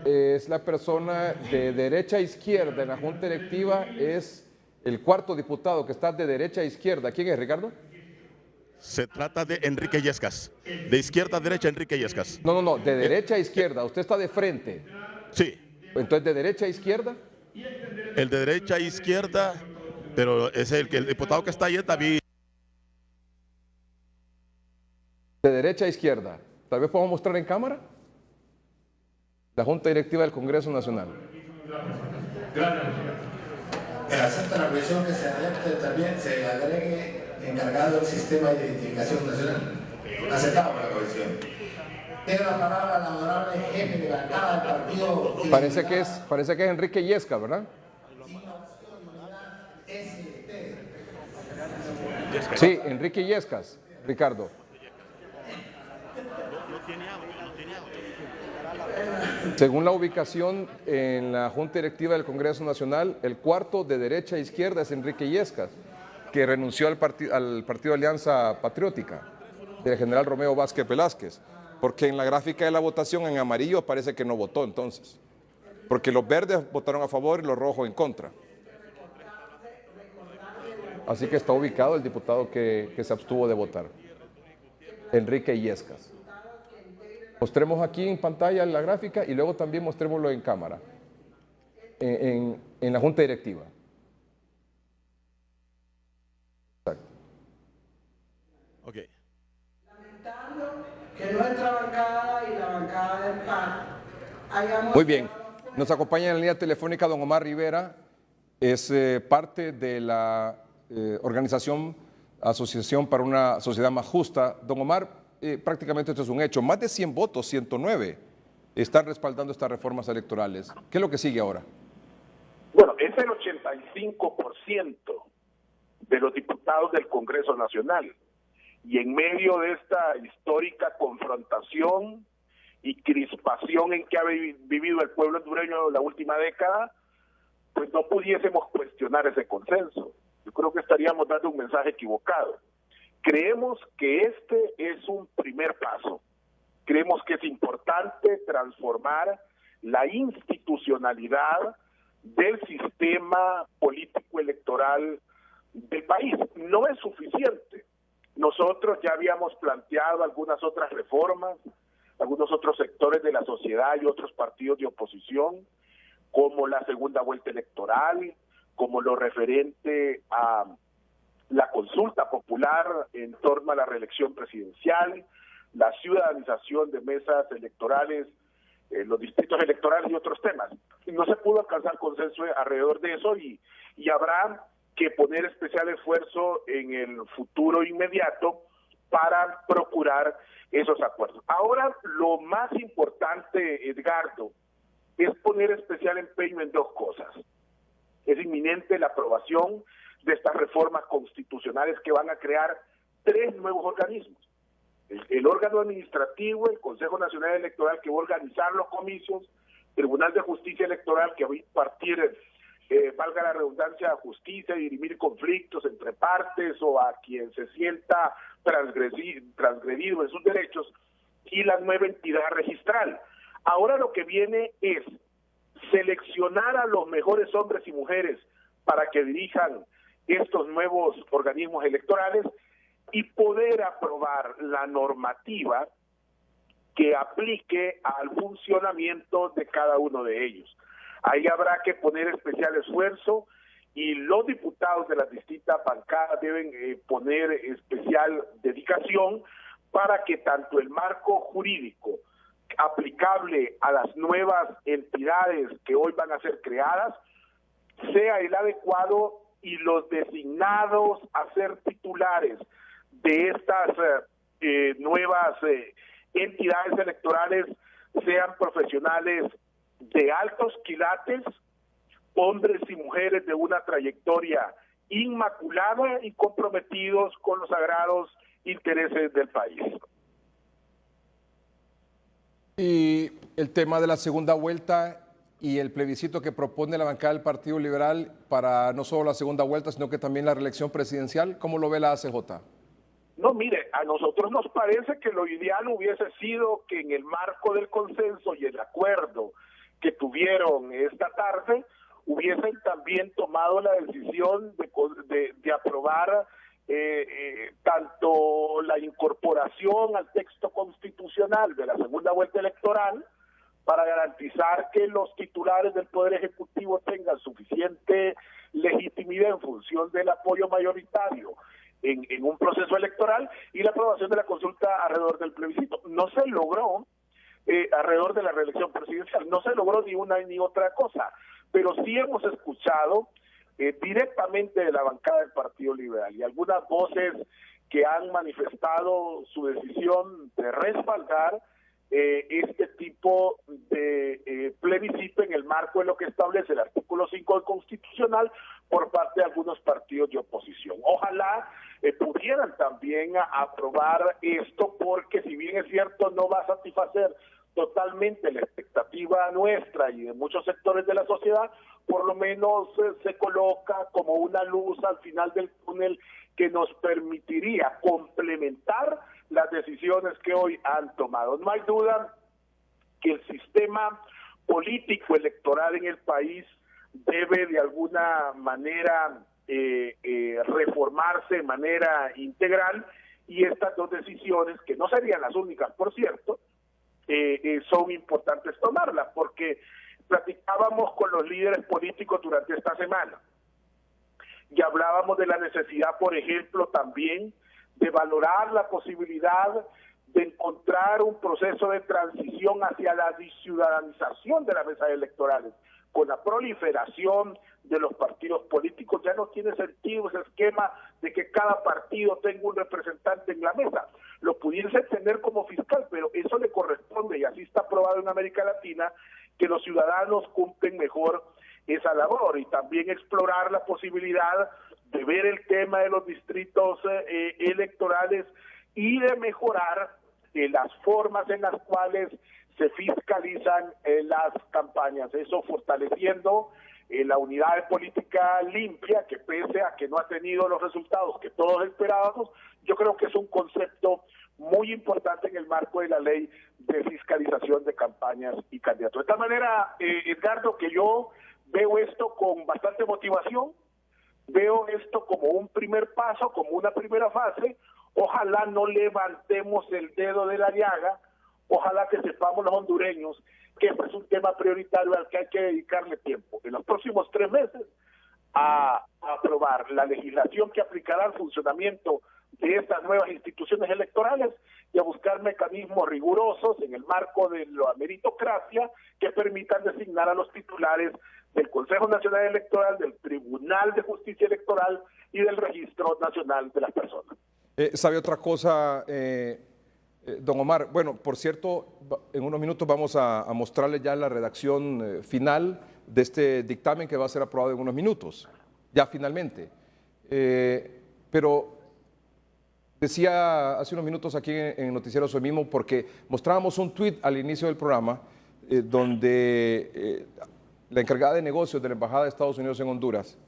Es la persona de derecha a izquierda en la Junta Directiva, es el 4º diputado que está de derecha a izquierda. ¿Quién es, Ricardo? Se trata de Enrique Yescas. De izquierda a derecha, Enrique Yescas. No, de derecha a izquierda. Usted está de frente. Sí. Entonces, ¿de derecha a izquierda? El de derecha a izquierda, pero es el diputado que está ahí es David. De derecha a izquierda. Tal vez podamos mostrar en cámara la Junta Directiva del Congreso Nacional. Acepta la presión que se adapte también, se agregue encargado del sistema de identificación nacional. Aceptado por la comisión. Tiene la palabra la honorable jefe de bancada del partido. Parece que es Enrique Yescas, ¿verdad? Sí, Enrique Yescas, Ricardo. Según la ubicación en la Junta Directiva del Congreso Nacional, el 4º de derecha a izquierda es Enrique Yescas, que renunció al Partido Alianza Patriótica del general Romeo Vázquez Velázquez, porque en la gráfica de la votación en amarillo parece que no votó entonces, porque los verdes votaron a favor y los rojos en contra. Así que está ubicado el diputado que se abstuvo de votar, Enrique Yescas. Mostremos aquí en pantalla la gráfica y luego también mostrémoslo en cámara, en la Junta Directiva. Exacto. Ok. Lamentando que nuestra bancada y la bancada del PAN hayamos... Muy bien. Nos acompaña en la línea telefónica don Omar Rivera, es parte de la organización Asociación para una Sociedad Más Justa. Don Omar, prácticamente esto es un hecho. Más de 100 votos, 109, están respaldando estas reformas electorales. ¿Qué es lo que sigue ahora? Bueno, es el 85% de los diputados del Congreso Nacional. Y en medio de esta histórica confrontación y crispación en que ha vivido el pueblo hondureño en la última década, pues no pudiésemos cuestionar ese consenso. Yo creo que estaríamos dando un mensaje equivocado. Creemos que este es un primer paso. Creemos que es importante transformar la institucionalidad del sistema político electoral del país. No es suficiente. Nosotros ya habíamos planteado algunas otras reformas, algunos otros sectores de la sociedad y otros partidos de oposición, como la segunda vuelta electoral, como lo referente a la consulta popular en torno a la reelección presidencial, la ciudadanización de mesas electorales, los distritos electorales y otros temas. No se pudo alcanzar consenso alrededor de eso y habrá que poner especial esfuerzo en el futuro inmediato para procurar esos acuerdos. Ahora, lo más importante, Edgardo, es poner especial empeño en 2 cosas. Es inminente la aprobación de estas reformas constitucionales que van a crear 3 nuevos organismos. El órgano administrativo, el Consejo Nacional Electoral, que va a organizar los comicios, Tribunal de Justicia Electoral, que va a impartir, valga la redundancia, justicia y dirimir conflictos entre partes o a quien se sienta transgredido en sus derechos, y la nueva entidad registral. Ahora lo que viene es seleccionar a los mejores hombres y mujeres para que dirijan estos nuevos organismos electorales y poder aprobar la normativa que aplique al funcionamiento de cada uno de ellos. Ahí habrá que poner especial esfuerzo y los diputados de las distintas bancadas deben poner especial dedicación para que tanto el marco jurídico aplicable a las nuevas entidades que hoy van a ser creadas sea el adecuado y los designados a ser titulares de estas nuevas entidades electorales sean profesionales de altos quilates, hombres y mujeres de una trayectoria inmaculada y comprometidos con los sagrados intereses del país. Y el tema de la segunda vuelta y el plebiscito que propone la bancada del Partido Liberal para no solo la segunda vuelta, sino que también la reelección presidencial, ¿cómo lo ve la ACJ? No, mire, a nosotros nos parece que lo ideal hubiese sido que en el marco del consenso y el acuerdo que tuvieron esta tarde, hubiesen también tomado la decisión de aprobar tanto la incorporación al texto constitucional de la segunda vuelta electoral para garantizar que los titulares del Poder Ejecutivo tengan suficiente legitimidad en función del apoyo mayoritario en un proceso electoral y la aprobación de la consulta alrededor del plebiscito. No se logró alrededor de la reelección presidencial, no se logró ni una ni otra cosa, pero sí hemos escuchado directamente de la bancada del Partido Liberal y algunas voces que han manifestado su decisión de respaldar este tipo de plebiscito en el marco de lo que establece el artículo 5 del Constitucional por parte de algunos partidos de oposición. Ojalá pudieran también aprobar esto, porque si bien es cierto no va a satisfacer totalmente la expectativa nuestra y de muchos sectores de la sociedad, por lo menos se coloca como una luz al final del túnel que nos permitiría complementar las decisiones que hoy han tomado. No hay duda que el sistema político electoral en el país debe de alguna manera reformarse de manera integral, y estas dos decisiones, que no serían las únicas, por cierto, son importantes tomarlas, porque platicábamos con los líderes políticos durante esta semana y hablábamos de la necesidad, por ejemplo, también de valorar la posibilidad de encontrar un proceso de transición hacia la ciudadanización de las mesas electorales. Con la proliferación de los partidos políticos ya no tiene sentido ese esquema de que cada partido tenga un representante en la mesa. Lo pudiese tener como fiscal, pero eso le corresponde, y así está aprobado en América Latina, que los ciudadanos cumplen mejor esa labor, y también explorar la posibilidad de ver el tema de los distritos electorales y de mejorar las formas en las cuales se fiscalizan las campañas, eso fortaleciendo la unidad de política limpia, que pese a que no ha tenido los resultados que todos esperábamos, yo creo que es un concepto muy importante en el marco de la ley de fiscalización de campañas y candidatos. De esta manera, Edgardo, que yo veo esto con bastante motivación, veo esto como un primer paso, como una primera fase. Ojalá no levantemos el dedo de la llaga, ojalá que sepamos los hondureños que este es un tema prioritario al que hay que dedicarle tiempo en los próximos 3 meses a aprobar la legislación que aplicará al funcionamiento de estas nuevas instituciones electorales y a buscar mecanismos rigurosos en el marco de la meritocracia que permitan designar a los titulares del Consejo Nacional Electoral, del Tribunal de Justicia Electoral y del Registro Nacional de las Personas. ¿Sabe otra cosa, don Omar? Bueno, por cierto, en unos minutos vamos a mostrarle ya la redacción final de este dictamen que va a ser aprobado en unos minutos, ya finalmente. Pero decía hace unos minutos aquí en Noticiero Hoy Mismo, porque mostrábamos un tuit al inicio del programa donde la encargada de negocios de la Embajada de Estados Unidos en Honduras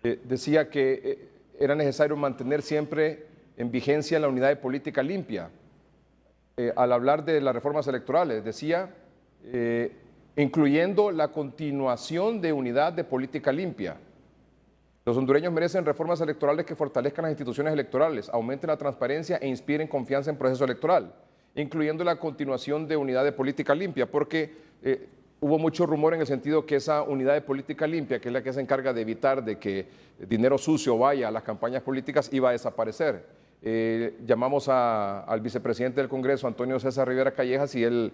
decía que era necesario mantener siempre en vigencia la unidad de política limpia. Al hablar de las reformas electorales, decía, incluyendo la continuación de unidad de política limpia. Los hondureños merecen reformas electorales que fortalezcan las instituciones electorales, aumenten la transparencia e inspiren confianza en el proceso electoral, incluyendo la continuación de unidad de política limpia, porque hubo mucho rumor en el sentido que esa unidad de política limpia, que es la que se encarga de evitar de que dinero sucio vaya a las campañas políticas, iba a desaparecer. Llamamos al vicepresidente del Congreso, Antonio César Rivera Callejas, y él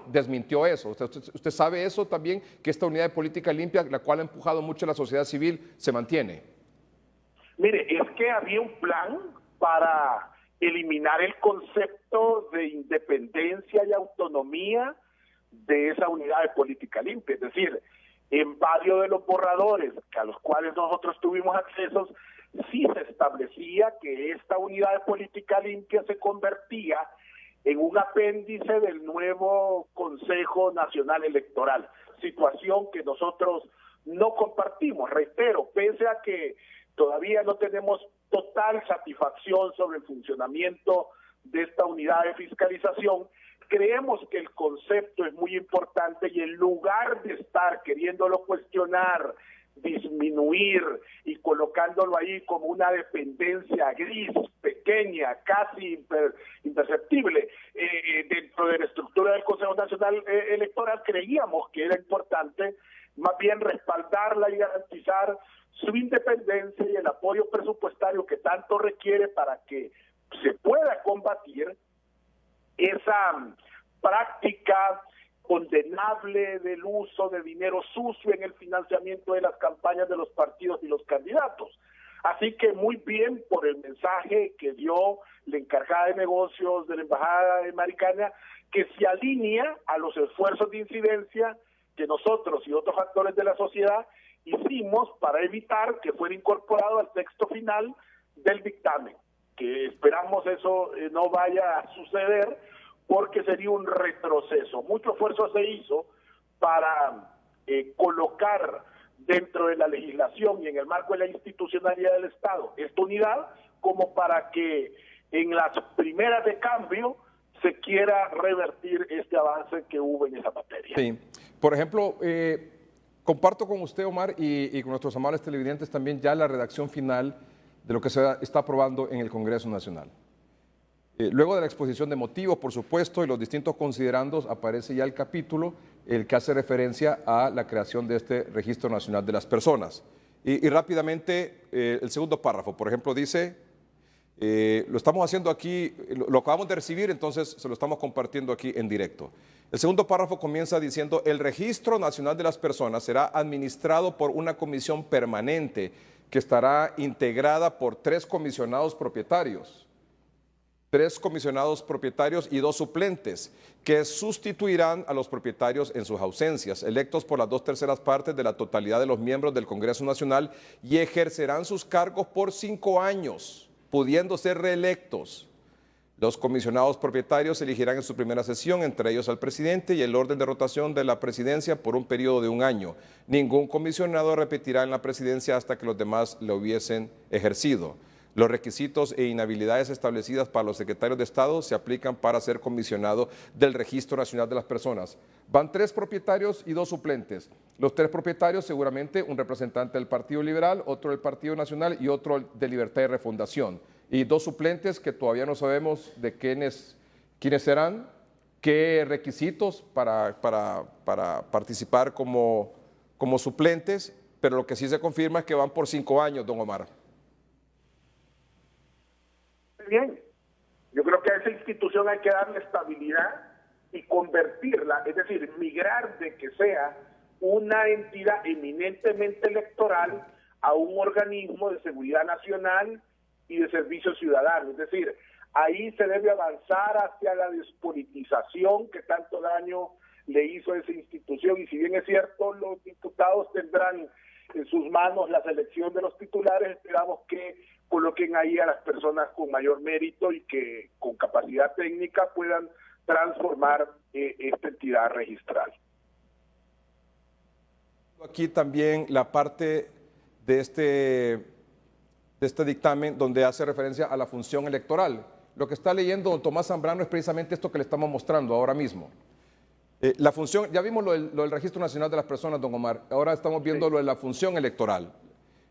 desmintió eso. ¿Usted sabe eso también, que esta unidad de política limpia, la cual ha empujado mucho a la sociedad civil, se mantiene? Mire, es que había un plan para eliminar el concepto de independencia y autonomía de esa unidad de política limpia. Es decir, en varios de los borradores a los cuales nosotros tuvimos acceso, sí se establecía que esta unidad de política limpia se convertía en un apéndice del nuevo Consejo Nacional Electoral, situación que nosotros no compartimos. Reitero, pese a que todavía no tenemos total satisfacción sobre el funcionamiento de esta unidad de fiscalización, creemos que el concepto es muy importante y en lugar de estar queriéndolo cuestionar, disminuir y colocándolo ahí como una dependencia gris, pequeña, casi imperceptible dentro de la estructura del Consejo Nacional Electoral, creíamos que era importante más bien respaldarla y garantizar su independencia y el apoyo presupuestario que tanto requiere para que se pueda combatir esa práctica condenable del uso de dinero sucio en el financiamiento de las campañas de los partidos y los candidatos. Así que muy bien por el mensaje que dio la encargada de negocios de la Embajada Americana, que se alinea a los esfuerzos de incidencia que nosotros y otros actores de la sociedad hicimos para evitar que fuera incorporado al texto final del dictamen, que esperamos eso no vaya a suceder, porque sería un retroceso. Mucho esfuerzo se hizo para colocar dentro de la legislación y en el marco de la institucionalidad del Estado esta unidad, como para que en las primeras de cambio se quiera revertir este avance que hubo en esa materia. Sí. Por ejemplo, comparto con usted, Omar, y con nuestros amables televidentes también ya la redacción final de lo que se está aprobando en el Congreso Nacional. Luego de la exposición de motivos, por supuesto, y los distintos considerandos, aparece ya el capítulo, el que hace referencia a la creación de este Registro Nacional de las Personas. Y rápidamente, el segundo párrafo, por ejemplo, dice, lo estamos haciendo aquí, lo acabamos de recibir, entonces se lo estamos compartiendo aquí en directo. El segundo párrafo comienza diciendo, el Registro Nacional de las Personas será administrado por una comisión permanente que estará integrada por 3 comisionados propietarios. 3 comisionados propietarios y 2 suplentes, que sustituirán a los propietarios en sus ausencias, electos por las 2/3 partes de la totalidad de los miembros del Congreso Nacional y ejercerán sus cargos por 5 años, pudiendo ser reelectos. Los comisionados propietarios se elegirán en su primera sesión, entre ellos al presidente y el orden de rotación de la presidencia por un periodo de 1 año. Ningún comisionado repetirá en la presidencia hasta que los demás lo hubiesen ejercido. Los requisitos e inhabilidades establecidas para los secretarios de Estado se aplican para ser comisionado del Registro Nacional de las Personas. Van 3 propietarios y 2 suplentes. Los 3 propietarios, seguramente un representante del Partido Liberal, otro del Partido Nacional y otro de Libertad y Refundación. Y 2 suplentes que todavía no sabemos de quiénes serán, qué requisitos para participar como suplentes, pero lo que sí se confirma es que van por 5 años, don Omar. Bien, yo creo que a esa institución hay que darle estabilidad y convertirla, es decir, migrar de que sea una entidad eminentemente electoral a un organismo de seguridad nacional y de servicio ciudadano. Es decir, ahí se debe avanzar hacia la despolitización que tanto daño le hizo a esa institución, y si bien es cierto, los diputados tendrán en sus manos la selección de los titulares, esperamos que coloquen ahí a las personas con mayor mérito y que con capacidad técnica puedan transformar esta entidad registral. Aquí también la parte de este dictamen donde hace referencia a la función electoral. Lo que está leyendo don Tomás Zambrano es precisamente esto que le estamos mostrando ahora mismo. La función, ya vimos lo del Registro Nacional de las Personas, don Omar, ahora estamos viendo lo de la función electoral.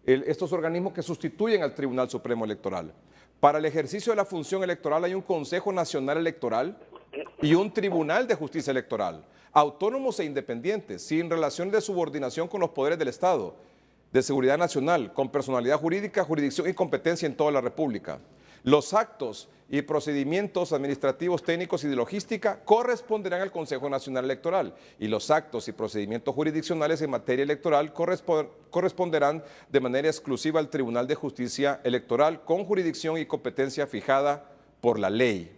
estos organismos que sustituyen al Tribunal Supremo Electoral. Para el ejercicio de la función electoral hay un Consejo Nacional Electoral y un Tribunal de Justicia Electoral, autónomos e independientes, sin relación de subordinación con los poderes del Estado, de seguridad nacional, con personalidad jurídica, jurisdicción y competencia en toda la República. Los actos y procedimientos administrativos, técnicos y de logística corresponderán al Consejo Nacional Electoral y los actos y procedimientos jurisdiccionales en materia electoral corresponderán de manera exclusiva al Tribunal de Justicia Electoral con jurisdicción y competencia fijada por la ley.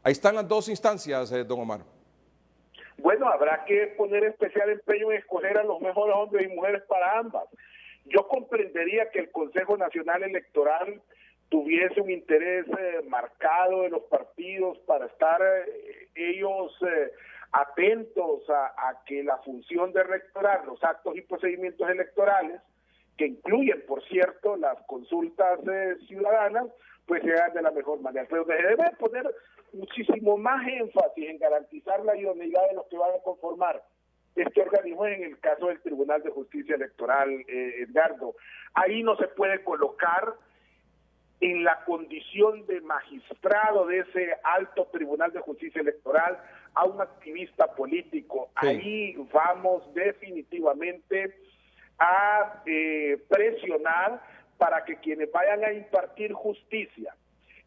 Ahí están las dos instancias, don Omar. Bueno, habrá que poner especial empeño en escoger a los mejores hombres y mujeres para ambas. Yo comprendería que el Consejo Nacional Electoral tuviese un interés marcado de los partidos para estar ellos atentos a que la función de rectorar los actos y procedimientos electorales, que incluyen, por cierto, las consultas ciudadanas, pues se hagan de la mejor manera. Pero debe poner muchísimo más énfasis en garantizar la idoneidad de los que van a conformar este organismo en el caso del Tribunal de Justicia Electoral, Edgardo. Ahí no se puede colocar en la condición de magistrado de ese alto Tribunal de Justicia Electoral a un activista político. Sí. Ahí vamos definitivamente a presionar para que quienes vayan a impartir justicia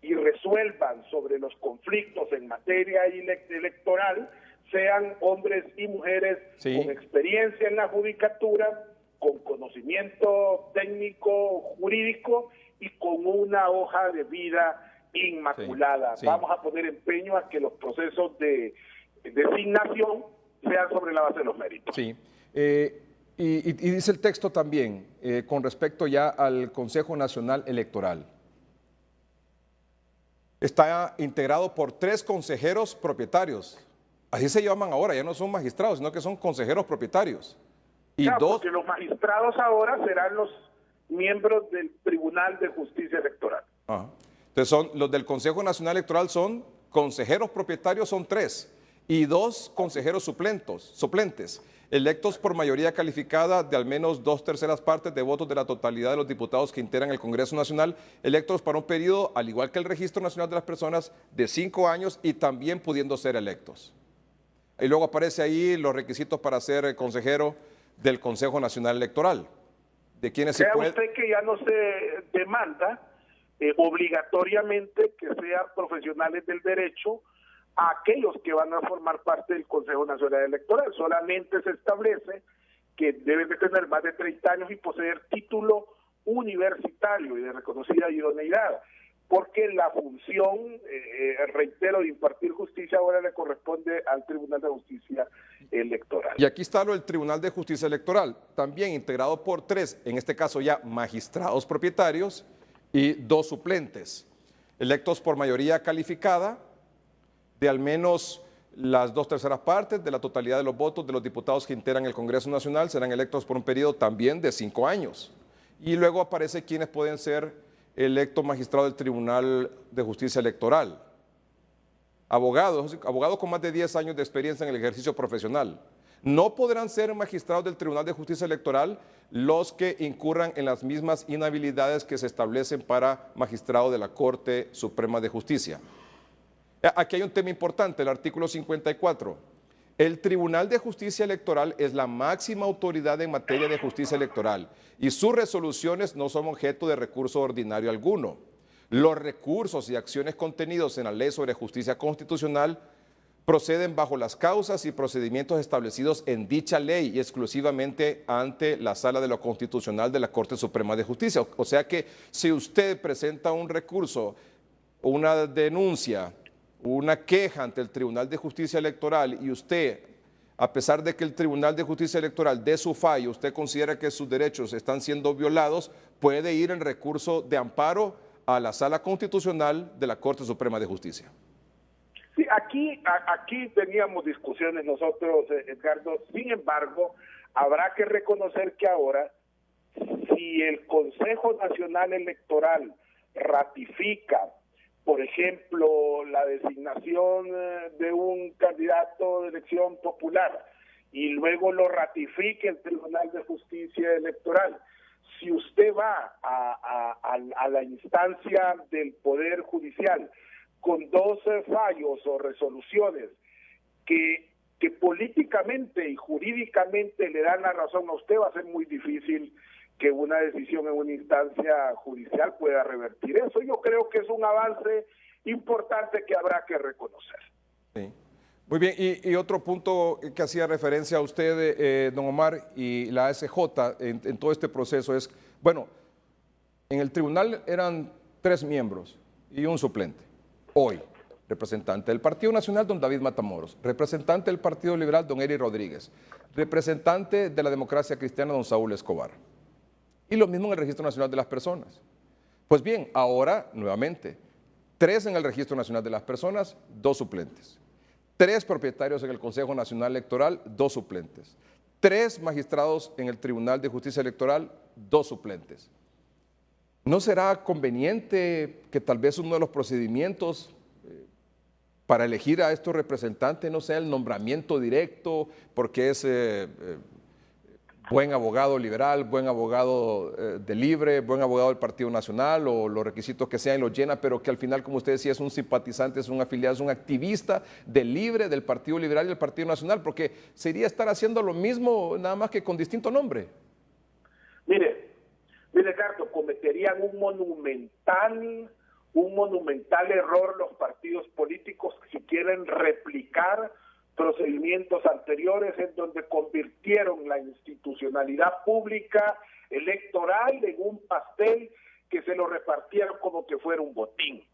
y resuelvan sobre los conflictos en materia electoral sean hombres y mujeres con experiencia en la judicatura, con conocimiento técnico, jurídico y con una hoja de vida inmaculada. Vamos a poner empeño a que los procesos de designación sean sobre la base de los méritos. Sí. Y dice el texto también, con respecto ya al Consejo Nacional Electoral. Está integrado por 3 consejeros propietarios. Así se llaman ahora, ya no son magistrados, sino que son consejeros propietarios. Y claro, porque los magistrados ahora serán los miembros del Tribunal de Justicia Electoral. Ajá. Entonces los del Consejo Nacional Electoral son consejeros propietarios, son 3, y 2 consejeros suplentes, electos por mayoría calificada de al menos 2/3 partes de votos de la totalidad de los diputados que integran el Congreso Nacional, electos para un periodo, al igual que el Registro Nacional de las Personas, de 5 años y también pudiendo ser electos. Y luego aparece ahí los requisitos para ser consejero del Consejo Nacional Electoral. De quienes se puede... usted que ya no se demanda obligatoriamente que sean profesionales del derecho a aquellos que van a formar parte del Consejo Nacional Electoral. Solamente se establece que deben de tener más de 30 años y poseer título universitario y de reconocida idoneidad, porque la función, reitero, de impartir justicia ahora le corresponde al Tribunal de Justicia Electoral. Y aquí está lo del Tribunal de Justicia Electoral, también integrado por 3, en este caso ya magistrados propietarios y 2 suplentes, electos por mayoría calificada de al menos las 2/3 partes de la totalidad de los votos de los diputados que integran el Congreso Nacional, serán electos por un periodo también de 5 años. Y luego aparece quienes pueden ser electo magistrado del Tribunal de Justicia Electoral. Abogados con más de 10 años de experiencia en el ejercicio profesional. No podrán ser magistrados del Tribunal de Justicia Electoral los que incurran en las mismas inhabilidades que se establecen para magistrado de la Corte Suprema de Justicia. Aquí hay un tema importante, el artículo 54. El Tribunal de Justicia Electoral es la máxima autoridad en materia de justicia electoral y sus resoluciones no son objeto de recurso ordinario alguno. Los recursos y acciones contenidos en la Ley sobre Justicia Constitucional proceden bajo las causas y procedimientos establecidos en dicha ley y exclusivamente ante la Sala de lo Constitucional de la Corte Suprema de Justicia. O sea que si usted presenta un recurso, una denuncia, una queja ante el Tribunal de Justicia Electoral y usted, a pesar de que el Tribunal de Justicia Electoral dé su fallo, usted considera que sus derechos están siendo violados, puede ir en recurso de amparo a la Sala Constitucional de la Corte Suprema de Justicia. Sí, aquí teníamos discusiones nosotros, Edgardo. Sin embargo, habrá que reconocer que ahora, si el Consejo Nacional Electoral ratifica, por ejemplo, la designación de un candidato de elección popular y luego lo ratifique el Tribunal de Justicia Electoral, si usted va a la instancia del Poder Judicial con 12 fallos o resoluciones que políticamente y jurídicamente le dan la razón a usted, va a ser muy difícil que una decisión en una instancia judicial pueda revertir eso. Yo creo que es un avance importante que habrá que reconocer. Sí. Muy bien, y otro punto que hacía referencia a usted, don Omar, y la ASJ en todo este proceso es, bueno, en el tribunal eran 3 miembros y un suplente. Hoy, representante del Partido Nacional, don David Matamoros, representante del Partido Liberal, don Eri Rodríguez, representante de la Democracia Cristiana, don Saúl Escobar. Y lo mismo en el Registro Nacional de las Personas. Pues bien, ahora, nuevamente, 3 en el Registro Nacional de las Personas, 2 suplentes. 3 propietarios en el Consejo Nacional Electoral, 2 suplentes. 3 magistrados en el Tribunal de Justicia Electoral, 2 suplentes. ¿No será conveniente que tal vez uno de los procedimientos para elegir a estos representantes no sea el nombramiento directo, porque es buen abogado liberal, buen abogado de Libre, buen abogado del Partido Nacional o los requisitos que sean y los llena, pero que al final, como usted decía, es un simpatizante, es un afiliado, es un activista del Libre, del Partido Liberal y del Partido Nacional, porque sería estar haciendo lo mismo, nada más que con distinto nombre? Mire, Ricardo, cometerían un monumental error los partidos políticos si quieren replicar procedimientos anteriores en donde convirtieron la institucionalidad pública electoral en un pastel que se lo repartieron como que fuera un botín.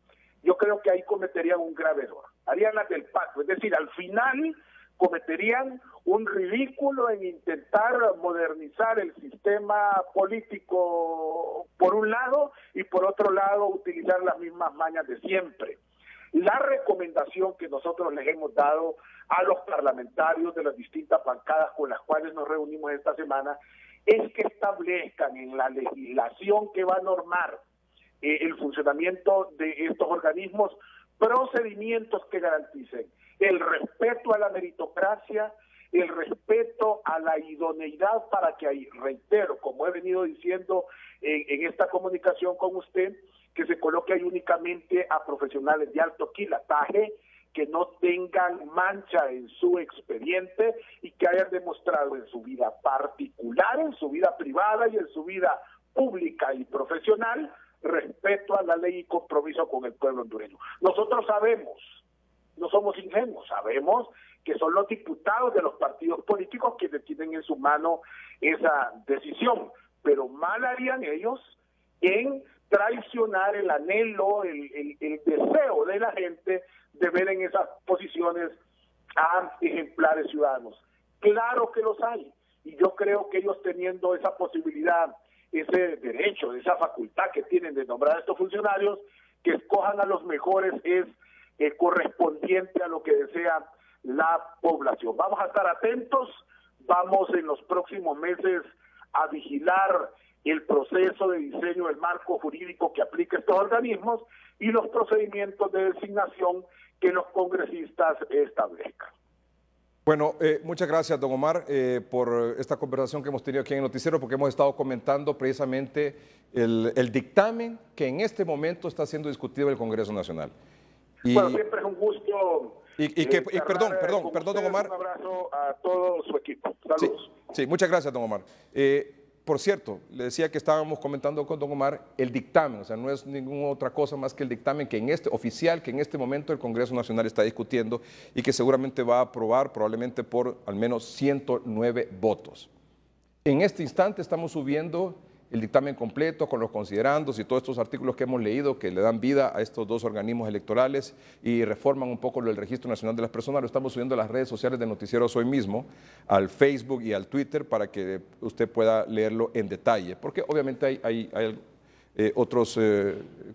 Yo creo que ahí cometerían un grave error. Harían las del pacto, es decir, al final cometerían un ridículo en intentar modernizar el sistema político por un lado y por otro lado utilizar las mismas mañas de siempre. La recomendación que nosotros les hemos dado a los parlamentarios de las distintas bancadas con las cuales nos reunimos esta semana es que establezcan en la legislación que va a normar el funcionamiento de estos organismos procedimientos que garanticen el respeto a la meritocracia, el respeto a la idoneidad para que ahí, reitero, como he venido diciendo en esta comunicación con usted, que se coloque ahí únicamente a profesionales de alto quilataje, que no tengan mancha en su expediente y que hayan demostrado en su vida particular, en su vida privada y en su vida pública y profesional respeto a la ley y compromiso con el pueblo hondureño. Nosotros sabemos, no somos ingenuos, sabemos que son los diputados de los partidos políticos quienes tienen en su mano esa decisión, pero mal harían ellos en traicionar el anhelo, el deseo de la gente de ver en esas posiciones a ejemplares ciudadanos. Claro que los hay, y yo creo que ellos teniendo esa posibilidad, ese derecho, esa facultad que tienen de nombrar a estos funcionarios, que escojan a los mejores es correspondiente a lo que desea la población. Vamos a estar atentos, vamos en los próximos meses a vigilar el proceso de diseño del marco jurídico que aplica estos organismos y los procedimientos de designación que los congresistas establezcan. Bueno, muchas gracias, don Omar, por esta conversación que hemos tenido aquí en el noticiero, porque hemos estado comentando precisamente el dictamen que en este momento está siendo discutido en el Congreso Nacional. Y, bueno, siempre es un gusto. Perdón, don Omar. Un abrazo a todo su equipo. Saludos. Sí, muchas gracias, don Omar. Por cierto, le decía que estábamos comentando con don Omar el dictamen, o sea, no es ninguna otra cosa más que el dictamen que oficial que en este momento el Congreso Nacional está discutiendo y que seguramente va a aprobar probablemente por al menos 109 votos. En este instante estamos subiendo el dictamen completo con los considerandos y todos estos artículos que hemos leído que le dan vida a estos 2 organismos electorales y reforman un poco el Registro Nacional de las Personas. Lo estamos subiendo a las redes sociales de Noticieros Hoy Mismo, al Facebook y al Twitter para que usted pueda leerlo en detalle, porque obviamente hay otros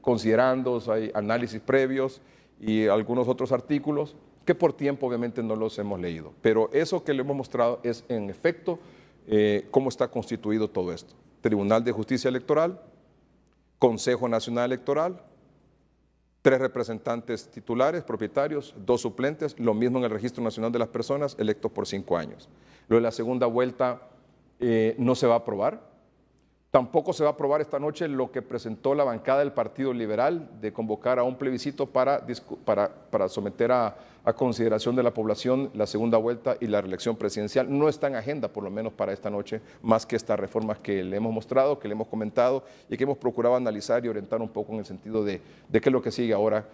considerandos, hay análisis previos y algunos otros artículos que por tiempo obviamente no los hemos leído, pero eso que le hemos mostrado es en efecto cómo está constituido todo esto. Tribunal de Justicia Electoral, Consejo Nacional Electoral, 3 representantes titulares, propietarios, 2 suplentes, lo mismo en el Registro Nacional de las Personas, electos por 5 años. Lo de la segunda vuelta no se va a aprobar Tampoco se va a aprobar esta noche lo que presentó la bancada del Partido Liberal de convocar a un plebiscito para someter a consideración de la población la segunda vuelta y la reelección presidencial. No está en agenda, por lo menos para esta noche, más que estas reformas que le hemos mostrado, que le hemos comentado y que hemos procurado analizar y orientar un poco en el sentido de qué es lo que sigue ahora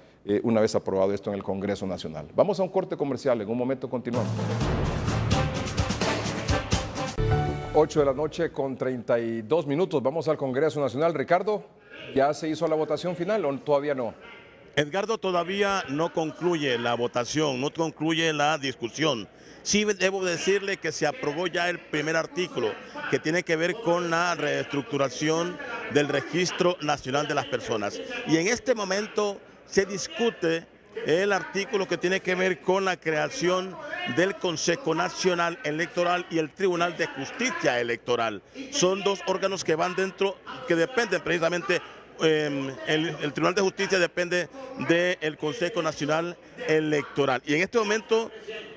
una vez aprobado esto en el Congreso Nacional. Vamos a un corte comercial, en un momento continuamos. 8 de la noche con 32 minutos. Vamos al Congreso Nacional. Ricardo, ¿ya se hizo la votación final o todavía no? Edgardo, todavía no concluye la votación, no concluye la discusión. Sí debo decirle que se aprobó ya el primer artículo que tiene que ver con la reestructuración del Registro Nacional de las Personas. Y en este momento se discute el artículo que tiene que ver con la creación del Consejo Nacional Electoral y el Tribunal de Justicia Electoral. Son dos órganos que van dentro, que dependen precisamente, el Tribunal de Justicia depende del Consejo Nacional Electoral. Y en este momento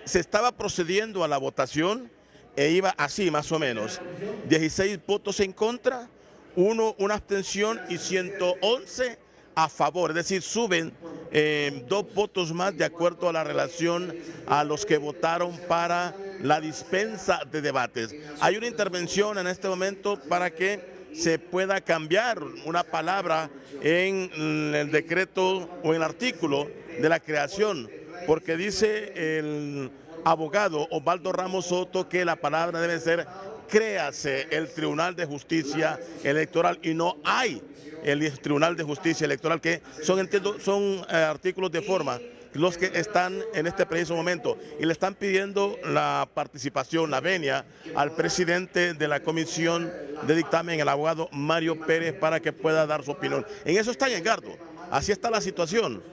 se estaba procediendo a la votación e iba así más o menos: 16 votos en contra, una abstención y 111 a favor, es decir, suben 2 votos más de acuerdo a la relación a los que votaron para la dispensa de debates. Hay una intervención en este momento para que se pueda cambiar una palabra en el decreto o en el artículo de la creación, porque dice el abogado Osvaldo Ramos Soto que la palabra debe ser créase el Tribunal de Justicia Electoral, y no hay el Tribunal de Justicia Electoral, que son artículos de forma los que están en este preciso momento, y le están pidiendo la participación, la venia al presidente de la Comisión de Dictamen, el abogado Mario Pérez, para que pueda dar su opinión. En eso está, Edgardo, así está la situación.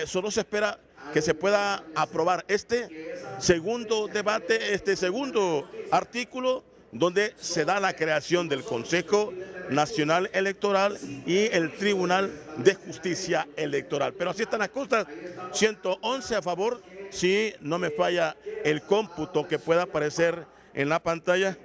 Solo se espera que se pueda aprobar este segundo debate, este segundo artículo, donde se da la creación del Consejo Nacional Electoral y el Tribunal de Justicia Electoral. Pero así están las cosas: 111 a favor, si no me falla el cómputo que pueda aparecer en la pantalla,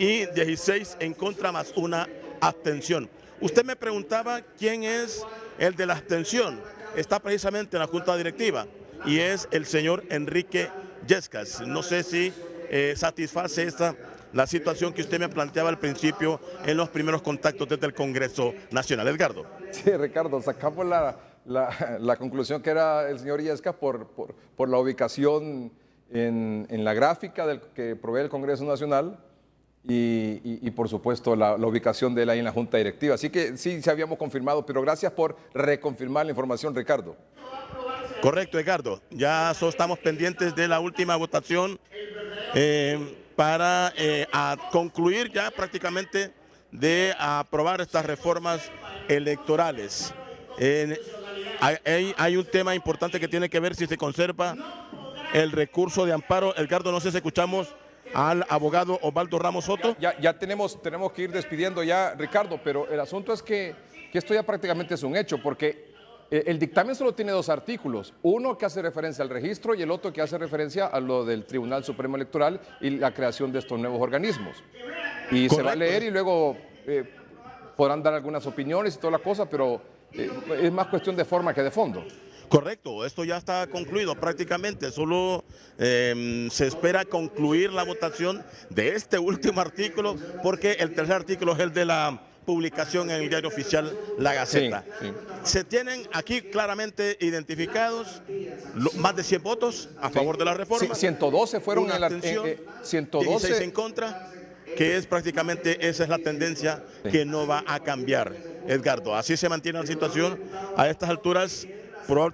y 16 en contra más una abstención. Usted me preguntaba quién es el de la abstención. Está precisamente en la Junta Directiva y es el señor Enrique Yescas. No sé si satisface la situación que usted me planteaba al principio en los primeros contactos desde el Congreso Nacional. Edgardo. Sí, Ricardo, sacamos la conclusión que era el señor Yescas por la ubicación en la gráfica que provee el Congreso Nacional y por supuesto la ubicación de él ahí en la Junta Directiva. Así que sí, se habíamos confirmado, pero gracias por reconfirmar la información, Ricardo. Correcto, Edgardo. Ya estamos pendientes de la última votación para concluir ya prácticamente de aprobar estas reformas electorales. Hay un tema importante que tiene que ver si se conserva el recurso de amparo. Edgardo, no sé si escuchamos al abogado Osvaldo Ramos Soto. Ya tenemos que ir despidiendo ya, Ricardo, pero el asunto es que esto ya prácticamente es un hecho, porque el dictamen solo tiene 2 artículos, uno que hace referencia al registro y el otro que hace referencia a lo del Tribunal Supremo Electoral y la creación de estos nuevos organismos. Y correcto, se va a leer y luego podrán dar algunas opiniones y toda la cosa, pero es más cuestión de forma que de fondo. Correcto, esto ya está concluido prácticamente, solo se espera concluir la votación de este último artículo, porque el tercer artículo es el de la publicación en el diario oficial La Gaceta. Sí, sí. Se tienen aquí claramente identificados más de 100 votos a favor de la reforma. Sí, 112 fueron una abstención, 16 en contra, que es prácticamente, esa es la tendencia que no va a cambiar, Edgardo. Así se mantiene la situación a estas alturas.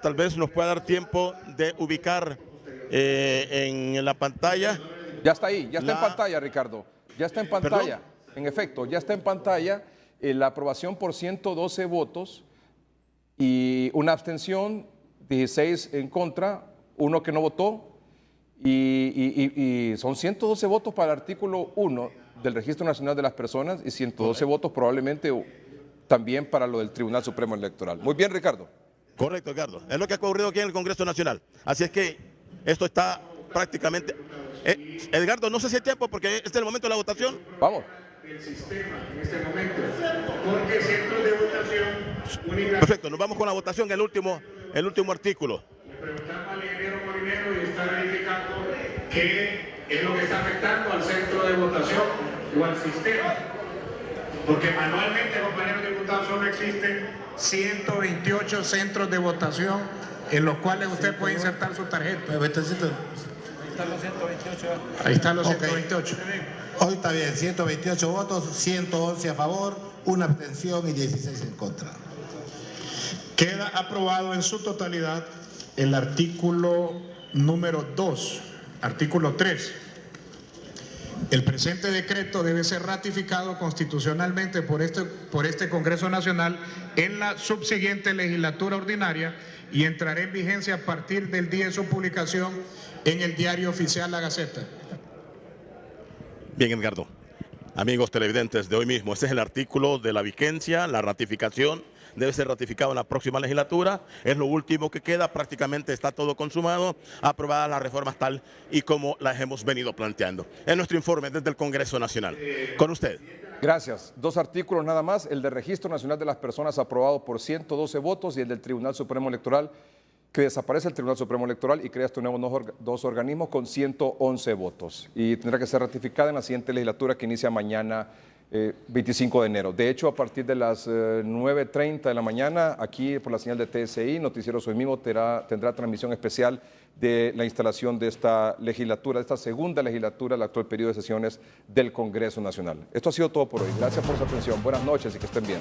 Tal vez nos pueda dar tiempo de ubicar en la pantalla. Ya está ahí, ya está en pantalla, Ricardo. Ya está en pantalla. ¿Perdón? En efecto, ya está en pantalla la aprobación por 112 votos y una abstención, 16 en contra, uno que no votó, y son 112 votos para el artículo 1 del Registro Nacional de las Personas y 112 votos probablemente también para lo del Tribunal Supremo Electoral. Muy bien, Ricardo. Correcto, Edgardo. Es lo que ha ocurrido aquí en el Congreso Nacional. Así es que esto está prácticamente... Edgardo, no sé si hay tiempo porque este es el momento de la votación. Vamos. El sistema en este momento Perfecto, nos vamos con la votación, el último artículo. Le preguntamos al ingeniero Molinero y está verificando qué es lo que está afectando al centro de votación o al sistema. Porque manualmente, compañeros diputados, solo existen 128 centros de votación en los cuales usted puede insertar su tarjeta. Ahí están los 128. Ahí están los 128. Hoy está bien, 128 votos, 111 a favor, 1 abstención y 16 en contra. Queda aprobado en su totalidad el artículo número 2, artículo 3. El presente decreto debe ser ratificado constitucionalmente por este Congreso Nacional en la subsiguiente legislatura ordinaria y entrará en vigencia a partir del día de su publicación en el Diario Oficial La Gaceta. Bien, Edgardo. Amigos televidentes de hoy mismo, este es el artículo de la vigencia, la ratificación. Debe ser ratificado en la próxima legislatura, es lo último que queda, prácticamente está todo consumado, aprobadas las reformas tal y como las hemos venido planteando. Es nuestro informe desde el Congreso Nacional. Con usted. Gracias. 2 artículos nada más, el de Registro Nacional de las Personas aprobado por 112 votos y el del Tribunal Supremo Electoral, que desaparece el Tribunal Supremo Electoral y crea estos nuevos 2 organismos con 111 votos. Y tendrá que ser ratificada en la siguiente legislatura que inicia mañana, 25 de enero. De hecho, a partir de las 9:30 de la mañana, aquí por la señal de TSI, Noticieros Hoy Mismo tendrá transmisión especial de la instalación de esta legislatura, de esta segunda legislatura, el actual periodo de sesiones del Congreso Nacional. Esto ha sido todo por hoy. Gracias por su atención. Buenas noches y que estén bien.